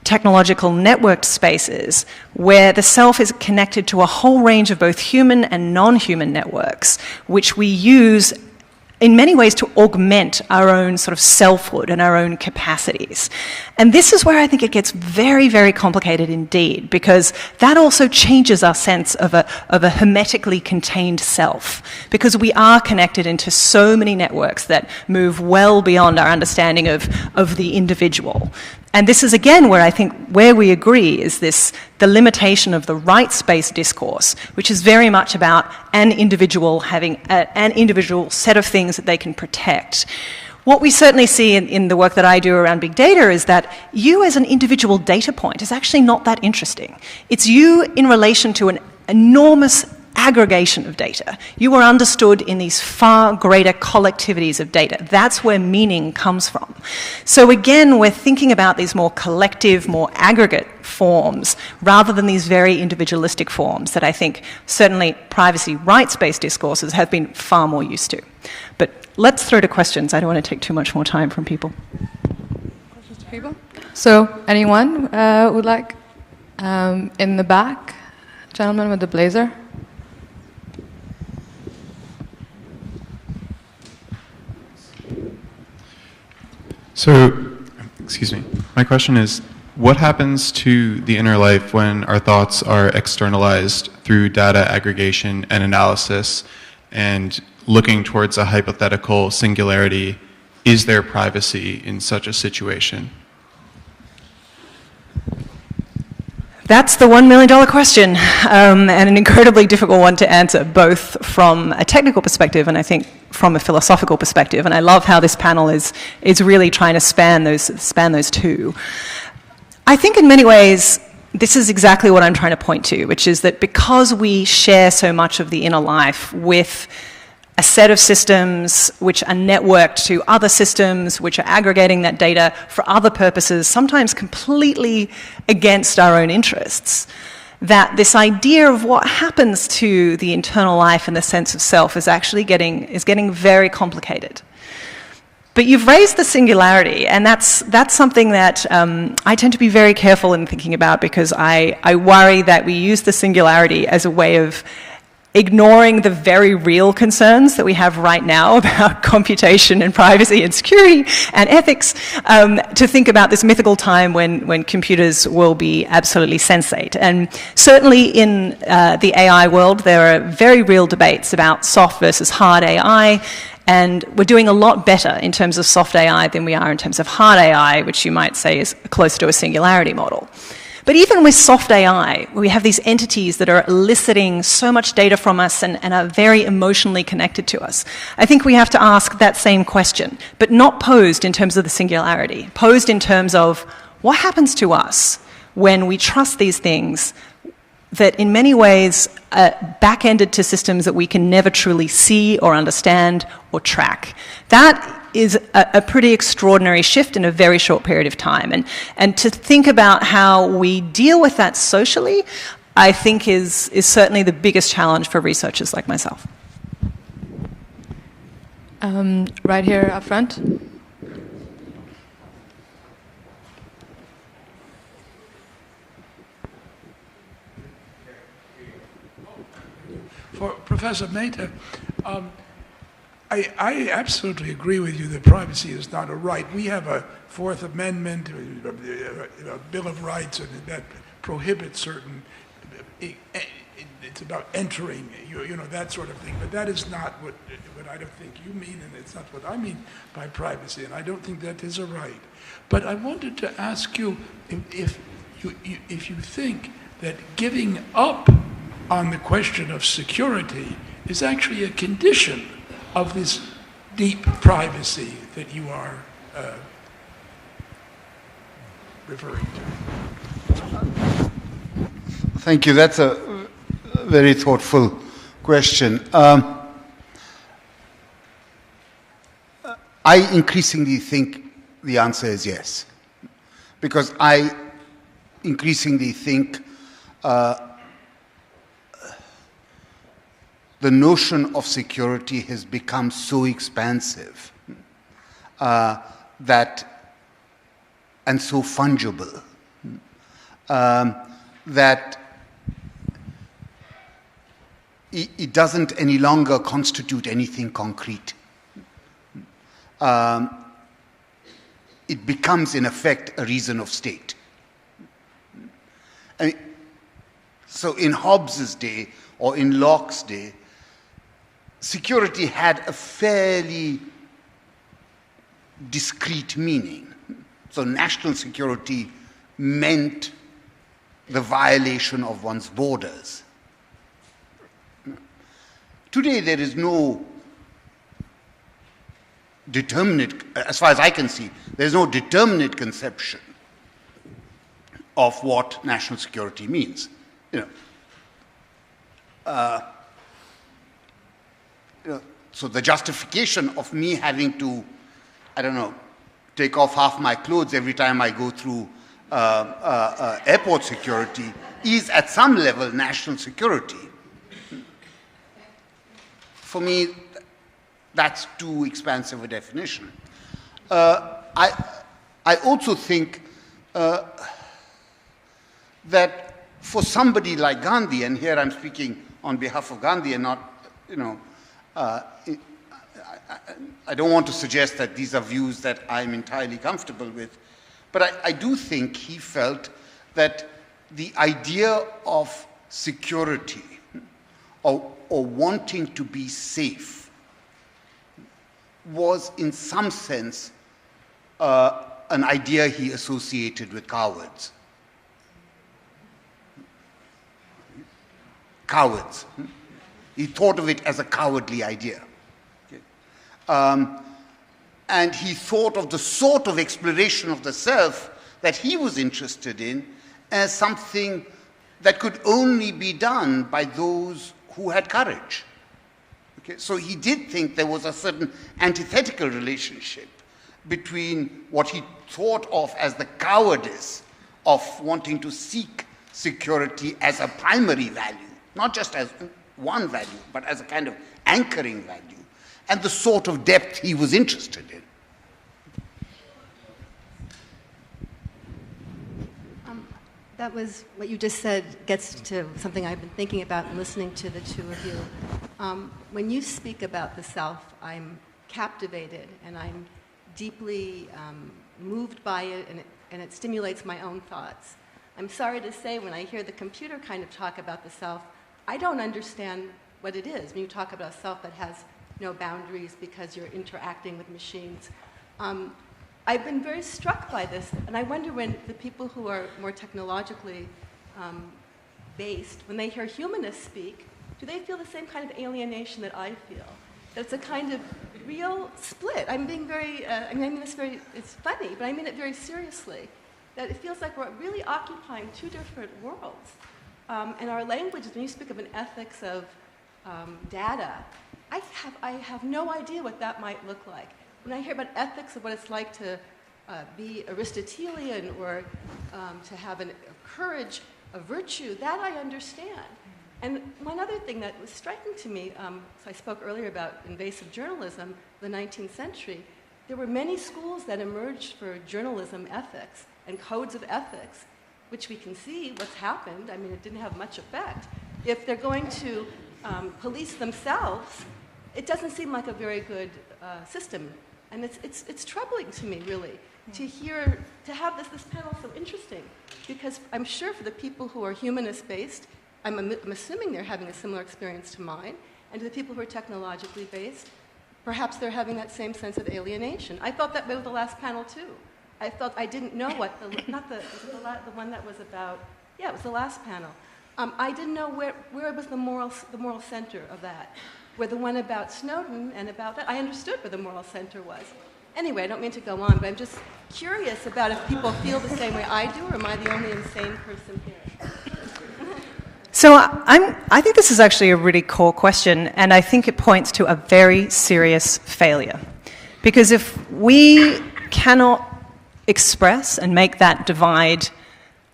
technological networked spaces where the self is connected to a whole range of both human and non-human networks, which we use in many ways to augment our own sort of selfhood and our own capacities. And this is where I think it gets very, very complicated indeed, because that also changes our sense of a hermetically contained self, because we are connected into so many networks that move well beyond our understanding of the individual. And this is again where I think where we agree is the limitation of the rights-based discourse, which is very much about an individual having an individual set of things that they can protect. What we certainly see in the work that I do around big data is that you as an individual data point is actually not that interesting. It's you in relation to an enormous aggregation of data. You are understood in these far greater collectivities of data. That's where meaning comes from. So again, we're thinking about these more collective, more aggregate forms, rather than these very individualistic forms that I think certainly privacy rights-based discourses have been far more used to. But let's throw to questions. I don't want to take too much more time from people. Questions to people? So anyone would like? In the back, gentleman with the blazer. So, excuse me, my question is, what happens to the inner life when our thoughts are externalized through data aggregation and analysis and looking towards a hypothetical singularity? Is there privacy in such a situation? That's the $1 million question, and an incredibly difficult one to answer, both from a technical perspective and I think from a philosophical perspective. And I love how this panel is really trying to span those two. I think in many ways, this is exactly what I'm trying to point to, which is that because we share so much of the inner life with a set of systems which are networked to other systems which are aggregating that data for other purposes, sometimes completely against our own interests, that this idea of what happens to the internal life and the sense of self is actually getting very complicated. But you've raised the singularity, and that's something that I tend to be very careful in thinking about, because I worry that we use the singularity as a way of ignoring the very real concerns that we have right now about computation and privacy and security and ethics, to think about this mythical time when computers will be absolutely sensate. And certainly in the AI world, there are very real debates about soft versus hard AI, and we're doing a lot better in terms of soft AI than we are in terms of hard AI, which you might say is close to a singularity model. But even with soft AI, we have these entities that are eliciting so much data from us and are very emotionally connected to us. I think we have to ask that same question, but not posed in terms of the singularity, posed in terms of what happens to us when we trust these things that in many ways are back-ended to systems that we can never truly see or understand or track. That is a pretty extraordinary shift in a very short period of time. And to think about how we deal with that socially, I think is certainly the biggest challenge for researchers like myself. Right here up front. For Professor Mehta, I absolutely agree with you that privacy is not a right. We have a Fourth Amendment, a Bill of Rights, and that prohibits certain, it's about entering, that sort of thing. But that is not what I don't think you mean, and it's not what I mean by privacy, and I don't think that is a right. But I wanted to ask you if if you think that giving up on the question of security is actually a condition of this deep privacy that you are referring to. Thank you. That's a very thoughtful question. I increasingly think the answer is yes, because I increasingly think the notion of security has become so expansive and so fungible that it doesn't any longer constitute anything concrete. It becomes, in effect, a reason of state. I mean, so in Hobbes's day, or in Locke's day, security had a fairly discrete meaning. So national security meant the violation of one's borders. Today, there is no determinate, as far as I can see, there's no determinate conception of what national security means. So the justification of me having to, take off half my clothes every time I go through airport security is at some level national security. For me, that's too expansive a definition. I also think that for somebody like Gandhi, and here I'm speaking on behalf of Gandhi and not, I don't want to suggest that these are views that I'm entirely comfortable with, but I do think he felt that the idea of security or wanting to be safe was in some sense an idea he associated with cowards. Cowards. He thought of it as a cowardly idea. And he thought of the sort of exploration of the self that he was interested in as something that could only be done by those who had courage. Okay? So he did think there was a certain antithetical relationship between what he thought of as the cowardice of wanting to seek security as a primary value, not just as one value, but as a kind of anchoring value, and the sort of depth he was interested in. That was what you just said gets to something I've been thinking about and listening to the two of you. When you speak about the self, I'm captivated and I'm deeply moved by it, and it stimulates my own thoughts. I'm sorry to say, when I hear the computer kind of talk about the self, I don't understand what it is. When you talk about a self that has no boundaries because you're interacting with machines. I've been very struck by this, and I wonder when the people who are more technologically based, when they hear humanists speak, do they feel the same kind of alienation that I feel? That it's a kind of real split. I'm being very, I mean this very, it's funny, but I mean it very seriously. That it feels like we're really occupying two different worlds. And our languages, when you speak of an ethics of data, I have no idea what that might look like. When I hear about ethics of what it's like to be Aristotelian or to have a courage, a virtue, that I understand. And one other thing that was striking to me, so I spoke earlier about invasive journalism, the 19th century, there were many schools that emerged for journalism ethics and codes of ethics, which we can see what's happened. I mean, it didn't have much effect. If they're going to police themselves, it doesn't seem like a very good system. And it's troubling to me, really, to have this panel so interesting, because I'm sure for the people who are humanist-based, I'm assuming they're having a similar experience to mine, and to the people who are technologically based, perhaps they're having that same sense of alienation. I felt that way with the last panel, too. I felt I didn't know what was it the one that was about, yeah, it was the last panel. I didn't know where was the moral center of that. Where the one about Snowden and about that, I understood where the moral center was. Anyway, I don't mean to go on, but I'm just curious about if people feel the same way I do, or am I the only insane person here? So I think this is actually a really core question, and I think it points to a very serious failure. Because if we cannot express and make that divide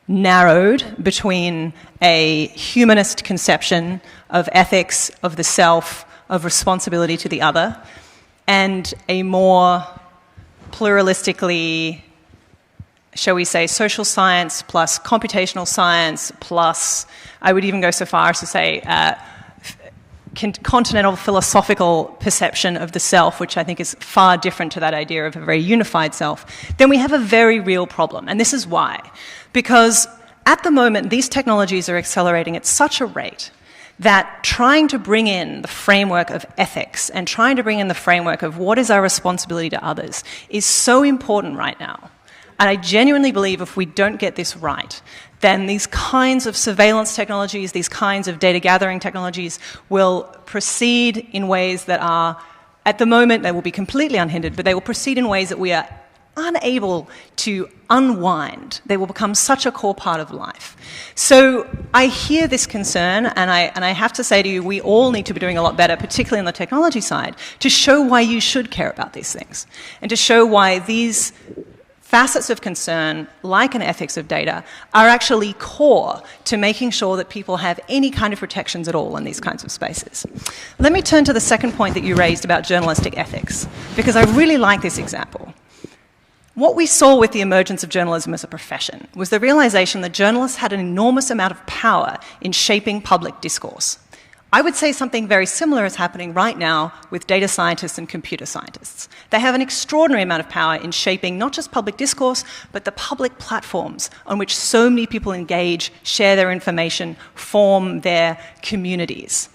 narrowed between a humanist conception of ethics, of the self, of responsibility to the other, and a more pluralistically, shall we say, social science plus computational science plus, I would even go so far as to say, continental philosophical perception of the self, which I think is far different to that idea of a very unified self, then we have a very real problem. And this is why. Because at the moment, these technologies are accelerating at such a rate that trying to bring in the framework of ethics and trying to bring in the framework of what is our responsibility to others is so important right now. And I genuinely believe if we don't get this right, then these kinds of surveillance technologies, these kinds of data gathering technologies will proceed in ways that are, at the moment, they will be completely unhindered, but they will proceed in ways that we are unable to unwind. They will become such a core part of life. So I hear this concern, and I have to say to you, we all need to be doing a lot better, particularly on the technology side, to show why you should care about these things, and to show why these facets of concern, like an ethics of data, are actually core to making sure that people have any kind of protections at all in these kinds of spaces. Let me turn to the second point that you raised about journalistic ethics, because I really like this example. What we saw with the emergence of journalism as a profession was the realization that journalists had an enormous amount of power in shaping public discourse. I would say something very similar is happening right now with data scientists and computer scientists. They have an extraordinary amount of power in shaping not just public discourse, but the public platforms on which so many people engage, share their information, form their communities.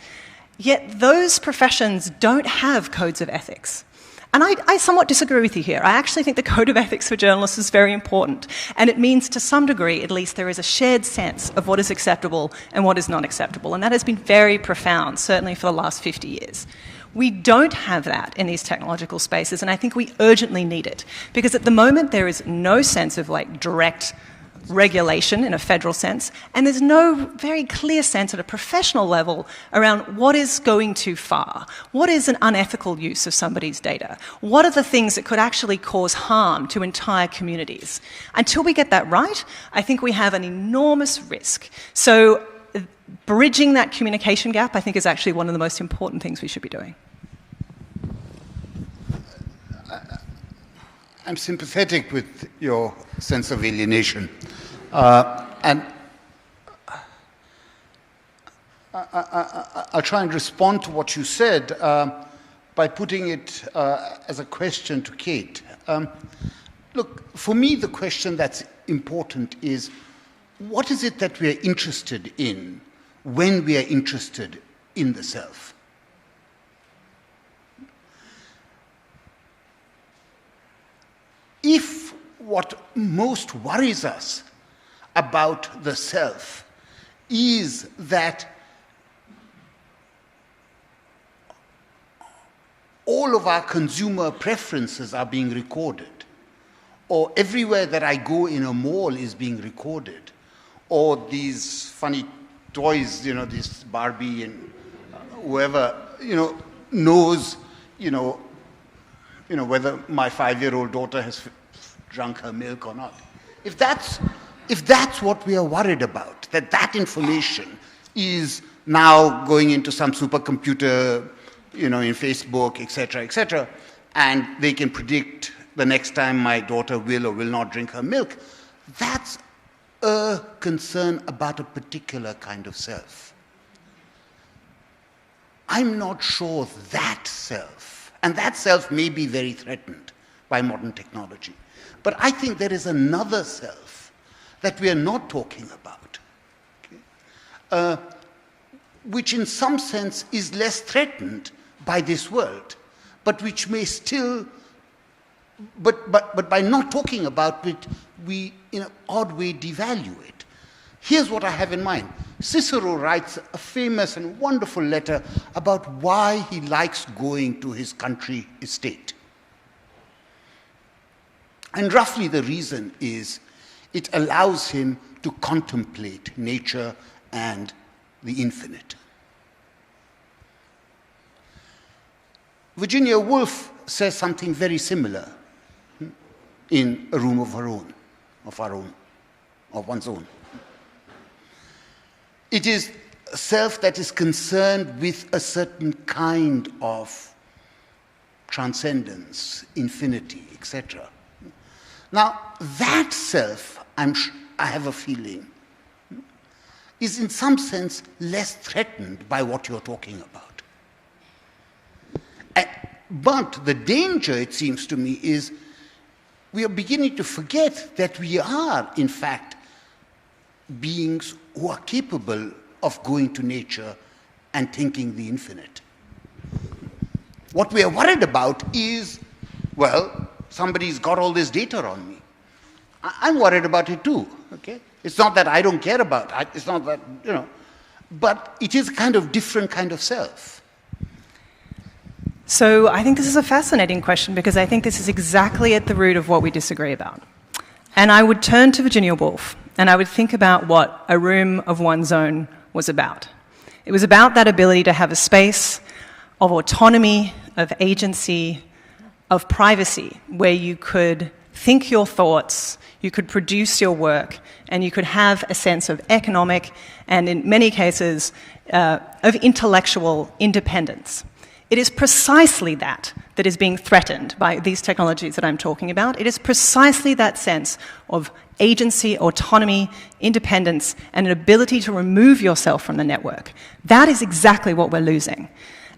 Yet those professions don't have codes of ethics. And I somewhat disagree with you here. I actually think the code of ethics for journalists is very important. And it means, to some degree, at least, there is a shared sense of what is acceptable and what is not acceptable. And that has been very profound, certainly for the last 50 years. We don't have that in these technological spaces, and I think we urgently need it. Because at the moment, there is no sense of direct regulation in a federal sense, and there's no very clear sense at a professional level around what is going too far, what is an unethical use of somebody's data, what are the things that could actually cause harm to entire communities. Until we get that right, I think we have an enormous risk. So bridging that communication gap, I think, is actually one of the most important things we should be doing. I'm sympathetic with your sense of alienation. And I'll try and respond to what you said by putting it as a question to Kate. Look, for me, the question that's important is, what is it that we are interested in when we are interested in the self? If what most worries us about the self is that all of our consumer preferences are being recorded, or everywhere that I go in a mall is being recorded, or these funny toys, this Barbie and whoever, knows, whether my 5-year-old daughter has drunk her milk or not. If that's what we are worried about, that information is now going into some supercomputer, in Facebook, etc., and they can predict the next time my daughter will or will not drink her milk, that's a concern about a particular kind of self. I'm not sure that self, and that self may be very threatened by modern technology, but I think there is another self that we are not talking about, okay? Which in some sense is less threatened by this world, but which may still but by not talking about it, we, in an odd way, devalue it. Here's what I have in mind. Cicero writes a famous and wonderful letter about why he likes going to his country estate. And roughly the reason is it allows him to contemplate nature and the infinite. Virginia Woolf says something very similar in A Room of one's own. It is a self that is concerned with a certain kind of transcendence, infinity, etc. Now, that self, I have a feeling, is in some sense less threatened by what you're talking about. But the danger, it seems to me, is we are beginning to forget that we are, in fact, beings who are capable of going to nature and thinking the infinite. What we are worried about is, well, somebody's got all this data on me. I'm worried about it too, okay? It's not that I don't care about it, it's not that, but it is a kind of different kind of self. So I think this is a fascinating question because I think this is exactly at the root of what we disagree about. And I would turn to Virginia Woolf and I would think about what A Room of One's Own was about. It was about that ability to have a space of autonomy, of agency, of privacy, where you could think your thoughts, you could produce your work, and you could have a sense of economic and, in many cases, of intellectual independence. It is precisely that is being threatened by these technologies that I'm talking about. It is precisely that sense of agency, autonomy, independence, and an ability to remove yourself from the network. That is exactly what we're losing.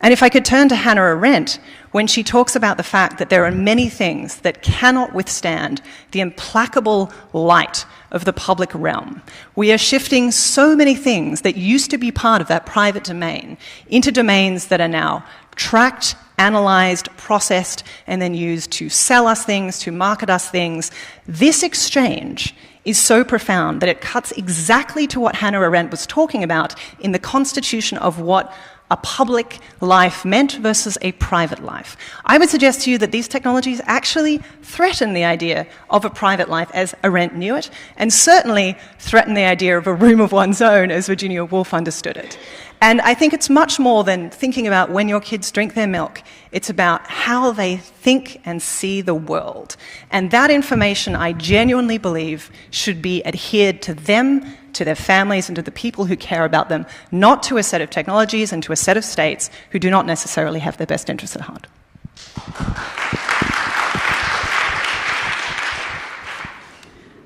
And if I could turn to Hannah Arendt, when she talks about the fact that there are many things that cannot withstand the implacable light of the public realm. We are shifting so many things that used to be part of that private domain into domains that are now tracked, analyzed, processed, and then used to sell us things, to market us things. This exchange is so profound that it cuts exactly to what Hannah Arendt was talking about in the constitution of what a public life meant versus a private life. I would suggest to you that these technologies actually threaten the idea of a private life as Arendt knew it, and certainly threaten the idea of a room of one's own as Virginia Woolf understood it. And I think it's much more than thinking about when your kids drink their milk. It's about how they think and see the world. And that information, I genuinely believe, should be adhered to them, to their families, and to the people who care about them, not to a set of technologies and to a set of states who do not necessarily have their best interests at heart.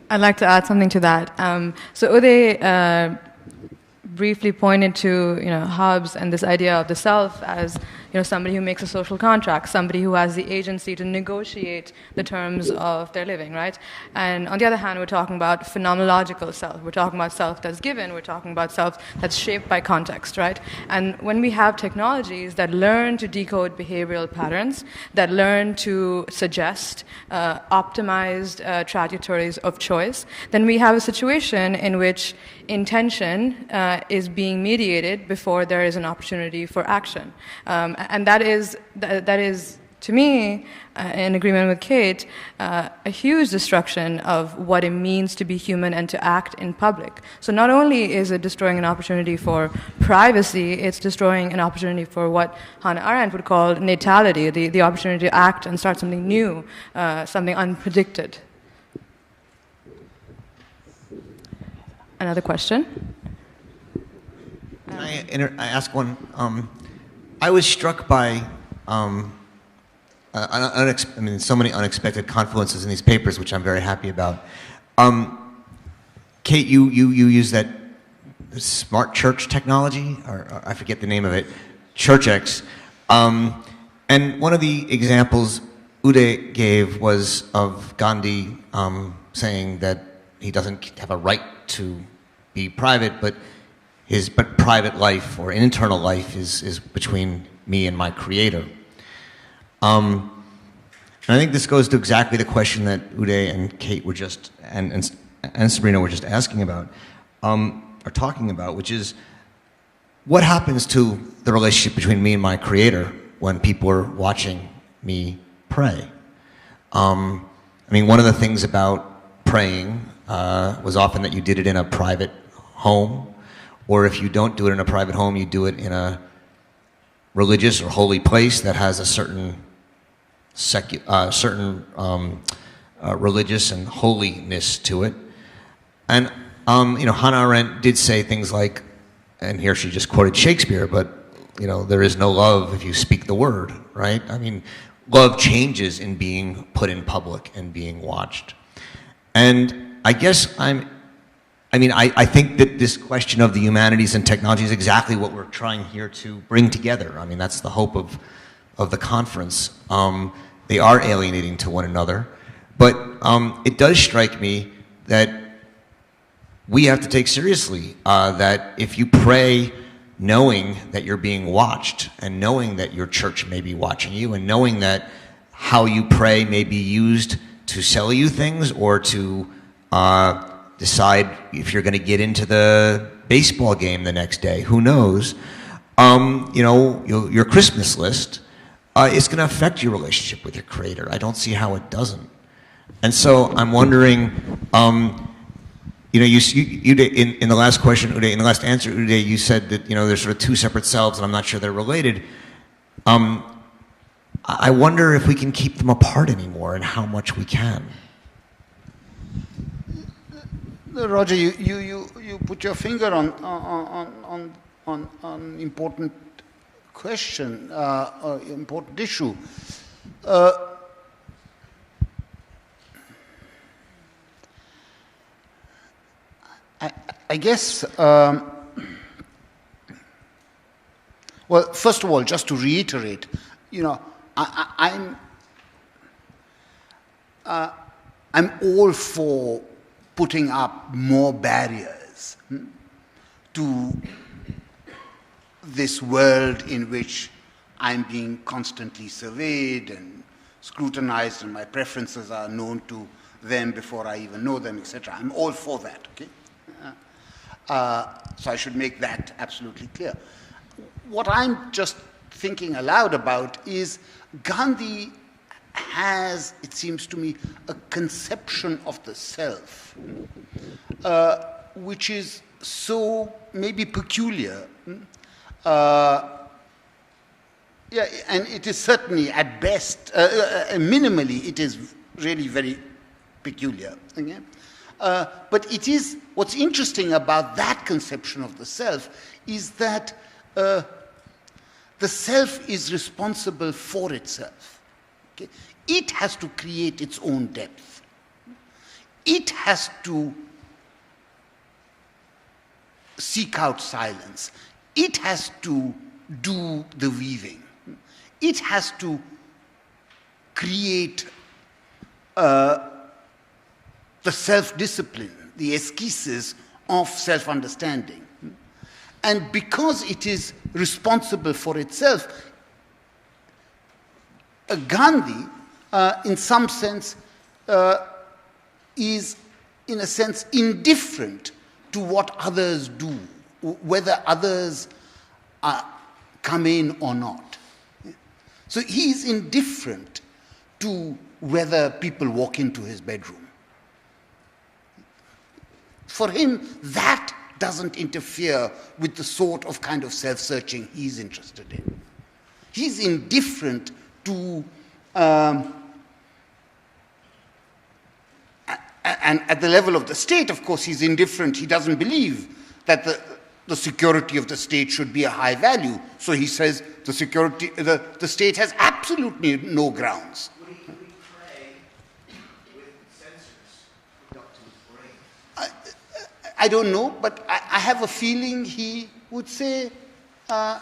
I'd like to add something to that. So Uday briefly pointed to Hobbes and this idea of the self as somebody who makes a social contract, somebody who has the agency to negotiate the terms of their living, right? And on the other hand, we're talking about phenomenological self. We're talking about self that's given. We're talking about self that's shaped by context, right? And when we have technologies that learn to decode behavioral patterns, that learn to suggest optimized trajectories of choice, then we have a situation in which intention is being mediated before there is an opportunity for action. And that is, to me, in agreement with Kate, a huge destruction of what it means to be human and to act in public. So not only is it destroying an opportunity for privacy, it's destroying an opportunity for what Hannah Arendt would call natality, the opportunity to act and start something new, something unpredicted. Another question? Can I ask one? I was struck by so many unexpected confluences in these papers, which I'm very happy about. Kate, you use that smart church technology, or I forget the name of it, ChurchX. And one of the examples Uday gave was of Gandhi saying that he doesn't have a right to be private, but private life or internal life is between me and my creator. And I think this goes to exactly the question that Uday and Kate were just, and Sabrina were just asking about, or talking about, which is, what happens to the relationship between me and my creator when people are watching me pray? I mean, one of the things about praying was often that you did it in a private home, or if you don't do it in a private home, you do it in a religious or holy place that has a certain religious and holiness to it. And Hannah Arendt did say things like, and here she just quoted Shakespeare, but there is no love if you speak the word, right? I mean, love changes in being put in public and being watched. And I guess I think that this question of the humanities and technology is exactly what we're trying here to bring together. I mean, that's the hope of the conference. They are alienating to one another, but it does strike me that we have to take seriously that if you pray knowing that you're being watched, and knowing that your church may be watching you, and knowing that how you pray may be used to sell you things or to decide if you're going to get into the baseball game the next day, who knows, your Christmas list is going to affect your relationship with your creator. I don't see how it doesn't. And so I'm wondering, in the last question, Uday, in the last answer, Uday, you said that there's sort of two separate selves, and I'm not sure they're related. I wonder if we can keep them apart anymore, and how much we can. Roger, you put your finger on important question, important issue. I guess, well, first of all, just to reiterate, I'm all for putting up more barriers to this world in which I'm being constantly surveyed and scrutinized, and my preferences are known to them before I even know them, etc. I'm all for that, okay? So I should make that absolutely clear. What I'm just thinking aloud about is Gandhi has, it seems to me, a conception of the self, which is so maybe peculiar. And it is certainly at best, minimally, it is really very peculiar. Okay? But it is, what's interesting about that conception of the self is that the self is responsible for itself. Okay? It has to create its own depth. It has to seek out silence. It has to do the weaving. It has to create the self-discipline, the esquisses of self-understanding. And because it is responsible for itself, Gandhi, in some sense, is, in a sense, indifferent to what others do, whether others come in or not. So he is indifferent to whether people walk into his bedroom. For him, that doesn't interfere with the sort of kind of self-searching he's interested in. He's indifferent to, and at the level of the state, of course, he's indifferent. He doesn't believe that the security of the state should be a high value. So he says the state has absolutely no grounds. Would he pray with censors hooked up to his brain? I don't know, but I have a feeling he would say, I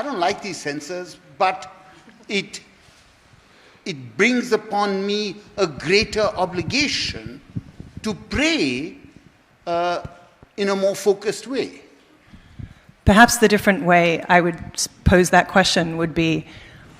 don't like these censors, but it brings upon me a greater obligation to pray in a more focused way. Perhaps the different way I would pose that question would be,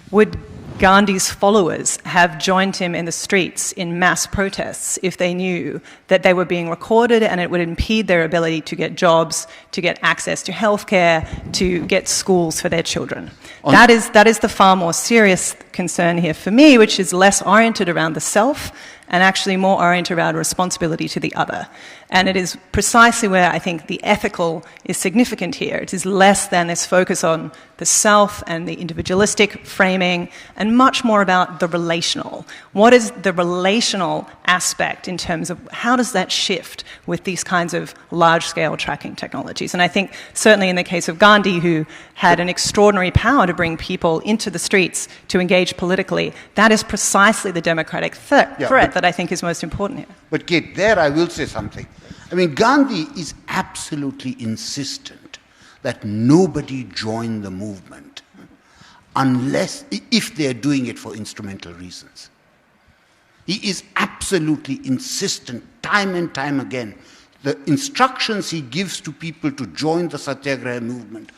would Gandhi's followers have joined him in the streets in mass protests if they knew that they were being recorded and it would impede their ability to get jobs, to get access to healthcare, to get schools for their children. That is the far more serious concern here for me, which is less oriented around the self and actually more oriented around responsibility to the other. And it is precisely where I think the ethical is significant here. It is less than this focus on the self and the individualistic framing, and much more about the relational. What is the relational aspect in terms of how does that shift with these kinds of large-scale tracking technologies? And I think certainly in the case of Gandhi, who had an extraordinary power to bring people into the streets to engage politically, that is precisely the democratic threat that I think is most important here. But Kate, there I will say something. I mean, Gandhi is absolutely insistent that nobody join the movement if they're doing it for instrumental reasons. He is absolutely insistent, time and time again. The instructions he gives to people to join the Satyagraha movement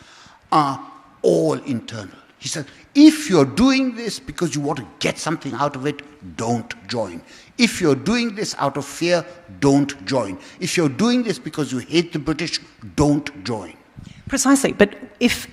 are all internal. He said, if you're doing this because you want to get something out of it, don't join. If you're doing this out of fear, don't join. If you're doing this because you hate the British, don't join. Precisely, but if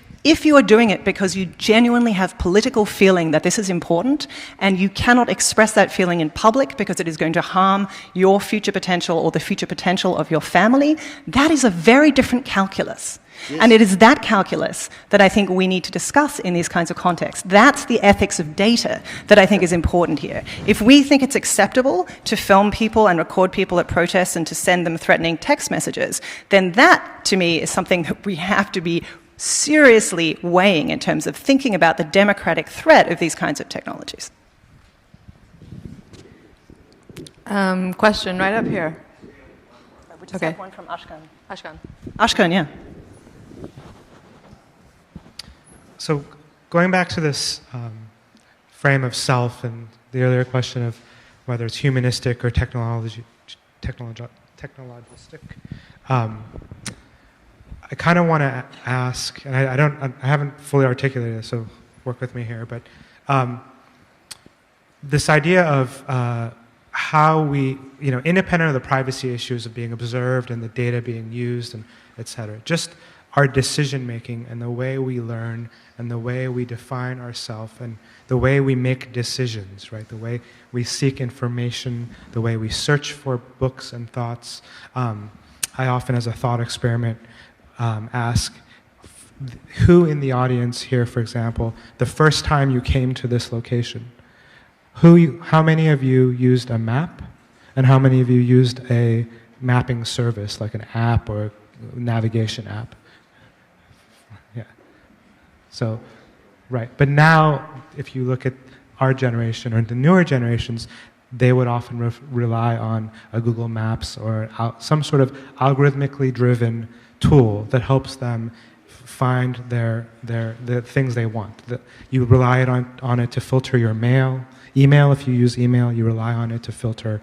you are doing it because you genuinely have political feeling that this is important and you cannot express that feeling in public because it is going to harm your future potential or the future potential of your family, that is a very different calculus. Yes. And it is that calculus that I think we need to discuss in these kinds of contexts. That's the ethics of data that I think is important here. If we think it's acceptable to film people and record people at protests and to send them threatening text messages, then that, to me, is something that we have to be seriously weighing in terms of thinking about the democratic threat of these kinds of technologies. Question right up here. We just have one from Ashkan. Ashkan, yeah. So going back to this frame of self and the earlier question of whether it's humanistic or technologistic, I kind of want to ask, and I haven't fully articulated this, so work with me here, but this idea of how we, independent of the privacy issues of being observed and the data being used and et cetera, just our decision-making and the way we learn and the way we define ourselves and the way we make decisions, right? The way we seek information, the way we search for books and thoughts. I often, as a thought experiment, ask who in the audience here, for example, the first time you came to this location, how many of you used a map and how many of you used a mapping service like an app or a navigation app? Yeah. So, right. But now, if you look at our generation or the newer generations, they would often rely on a Google Maps or some sort of algorithmically driven tool that helps them find the things they want. You rely on it to filter your email. If you use email, you rely on it to filter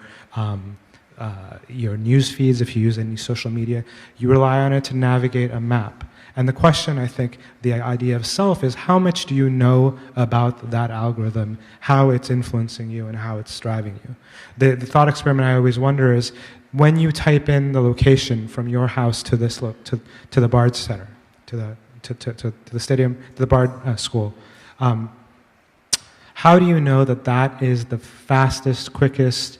your news feeds. If you use any social media, you rely on it to navigate a map. And the question, I think, the idea of self is how much do you know about that algorithm, how it's influencing you and how it's driving you. The thought experiment I always wonder is when you type in the location from your house to this to the Bard Center, to the stadium, to the Bard School, how do you know that that is the fastest, quickest,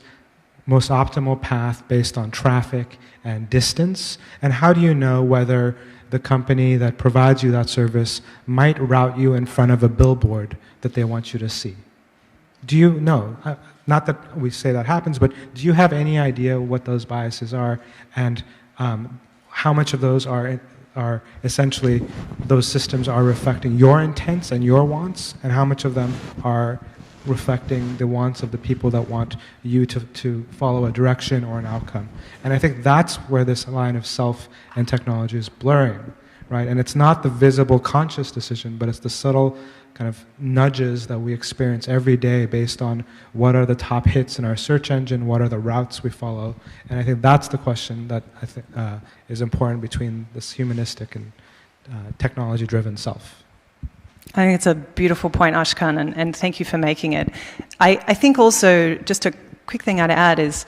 most optimal path based on traffic and distance? And how do you know whether the company that provides you that service might route you in front of a billboard that they want you to see? Do you know? Not that we say that happens, but do you have any idea what those biases are and how much of those are essentially, those systems are reflecting your intents and your wants, and how much of them are reflecting the wants of the people that want you to follow a direction or an outcome? And I think that's where this line of self and technology is blurring, right? And it's not the visible conscious decision, but it's the subtle kind of nudges that we experience every day based on what are the top hits in our search engine, what are the routes we follow. And I think that's the question that I think is important between this humanistic and technology-driven self. I think it's a beautiful point, Ashkan, and thank you for making it. I think also, just a quick thing I'd add is,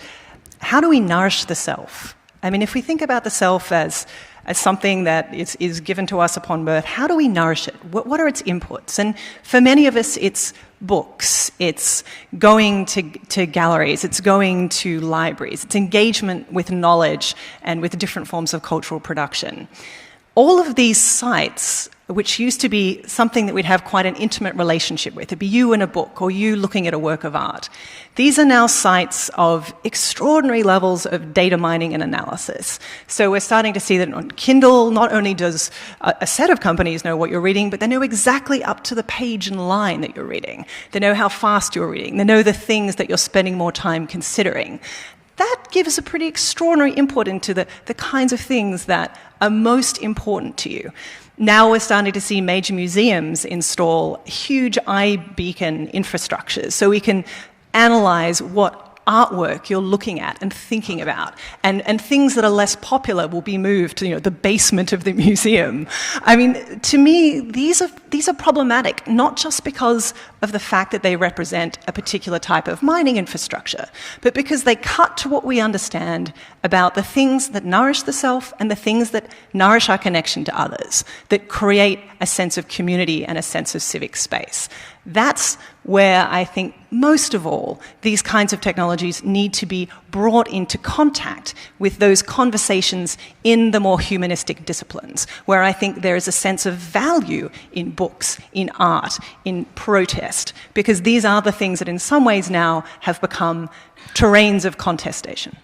how do we nourish the self? I mean, if we think about the self as something that is given to us upon birth, how do we nourish it? What are its inputs? And for many of us, it's books, it's going to galleries, it's going to libraries, it's engagement with knowledge and with different forms of cultural production. All of these sites, which used to be something that we'd have quite an intimate relationship with, it'd be you and a book or you looking at a work of art. These are now sites of extraordinary levels of data mining and analysis. So we're starting to see that on Kindle, not only does a set of companies know what you're reading, but they know exactly up to the page and line that you're reading. They know how fast you're reading. They know the things that you're spending more time considering. That gives a pretty extraordinary input into the kinds of things that are most important to you. Now we're starting to see major museums install huge iBeacon infrastructures so we can analyze what artwork you're looking at and thinking about, and things that are less popular will be moved to the basement of the museum. I mean, to me, these are problematic, not just because of the fact that they represent a particular type of mining infrastructure, but because they cut to what we understand about the things that nourish the self and the things that nourish our connection to others, that create a sense of community and a sense of civic space. That's where I think most of all these kinds of technologies need to be brought into contact with those conversations in the more humanistic disciplines, where I think there is a sense of value in books, in art, in protest, because these are the things that in some ways now have become terrains of contestation.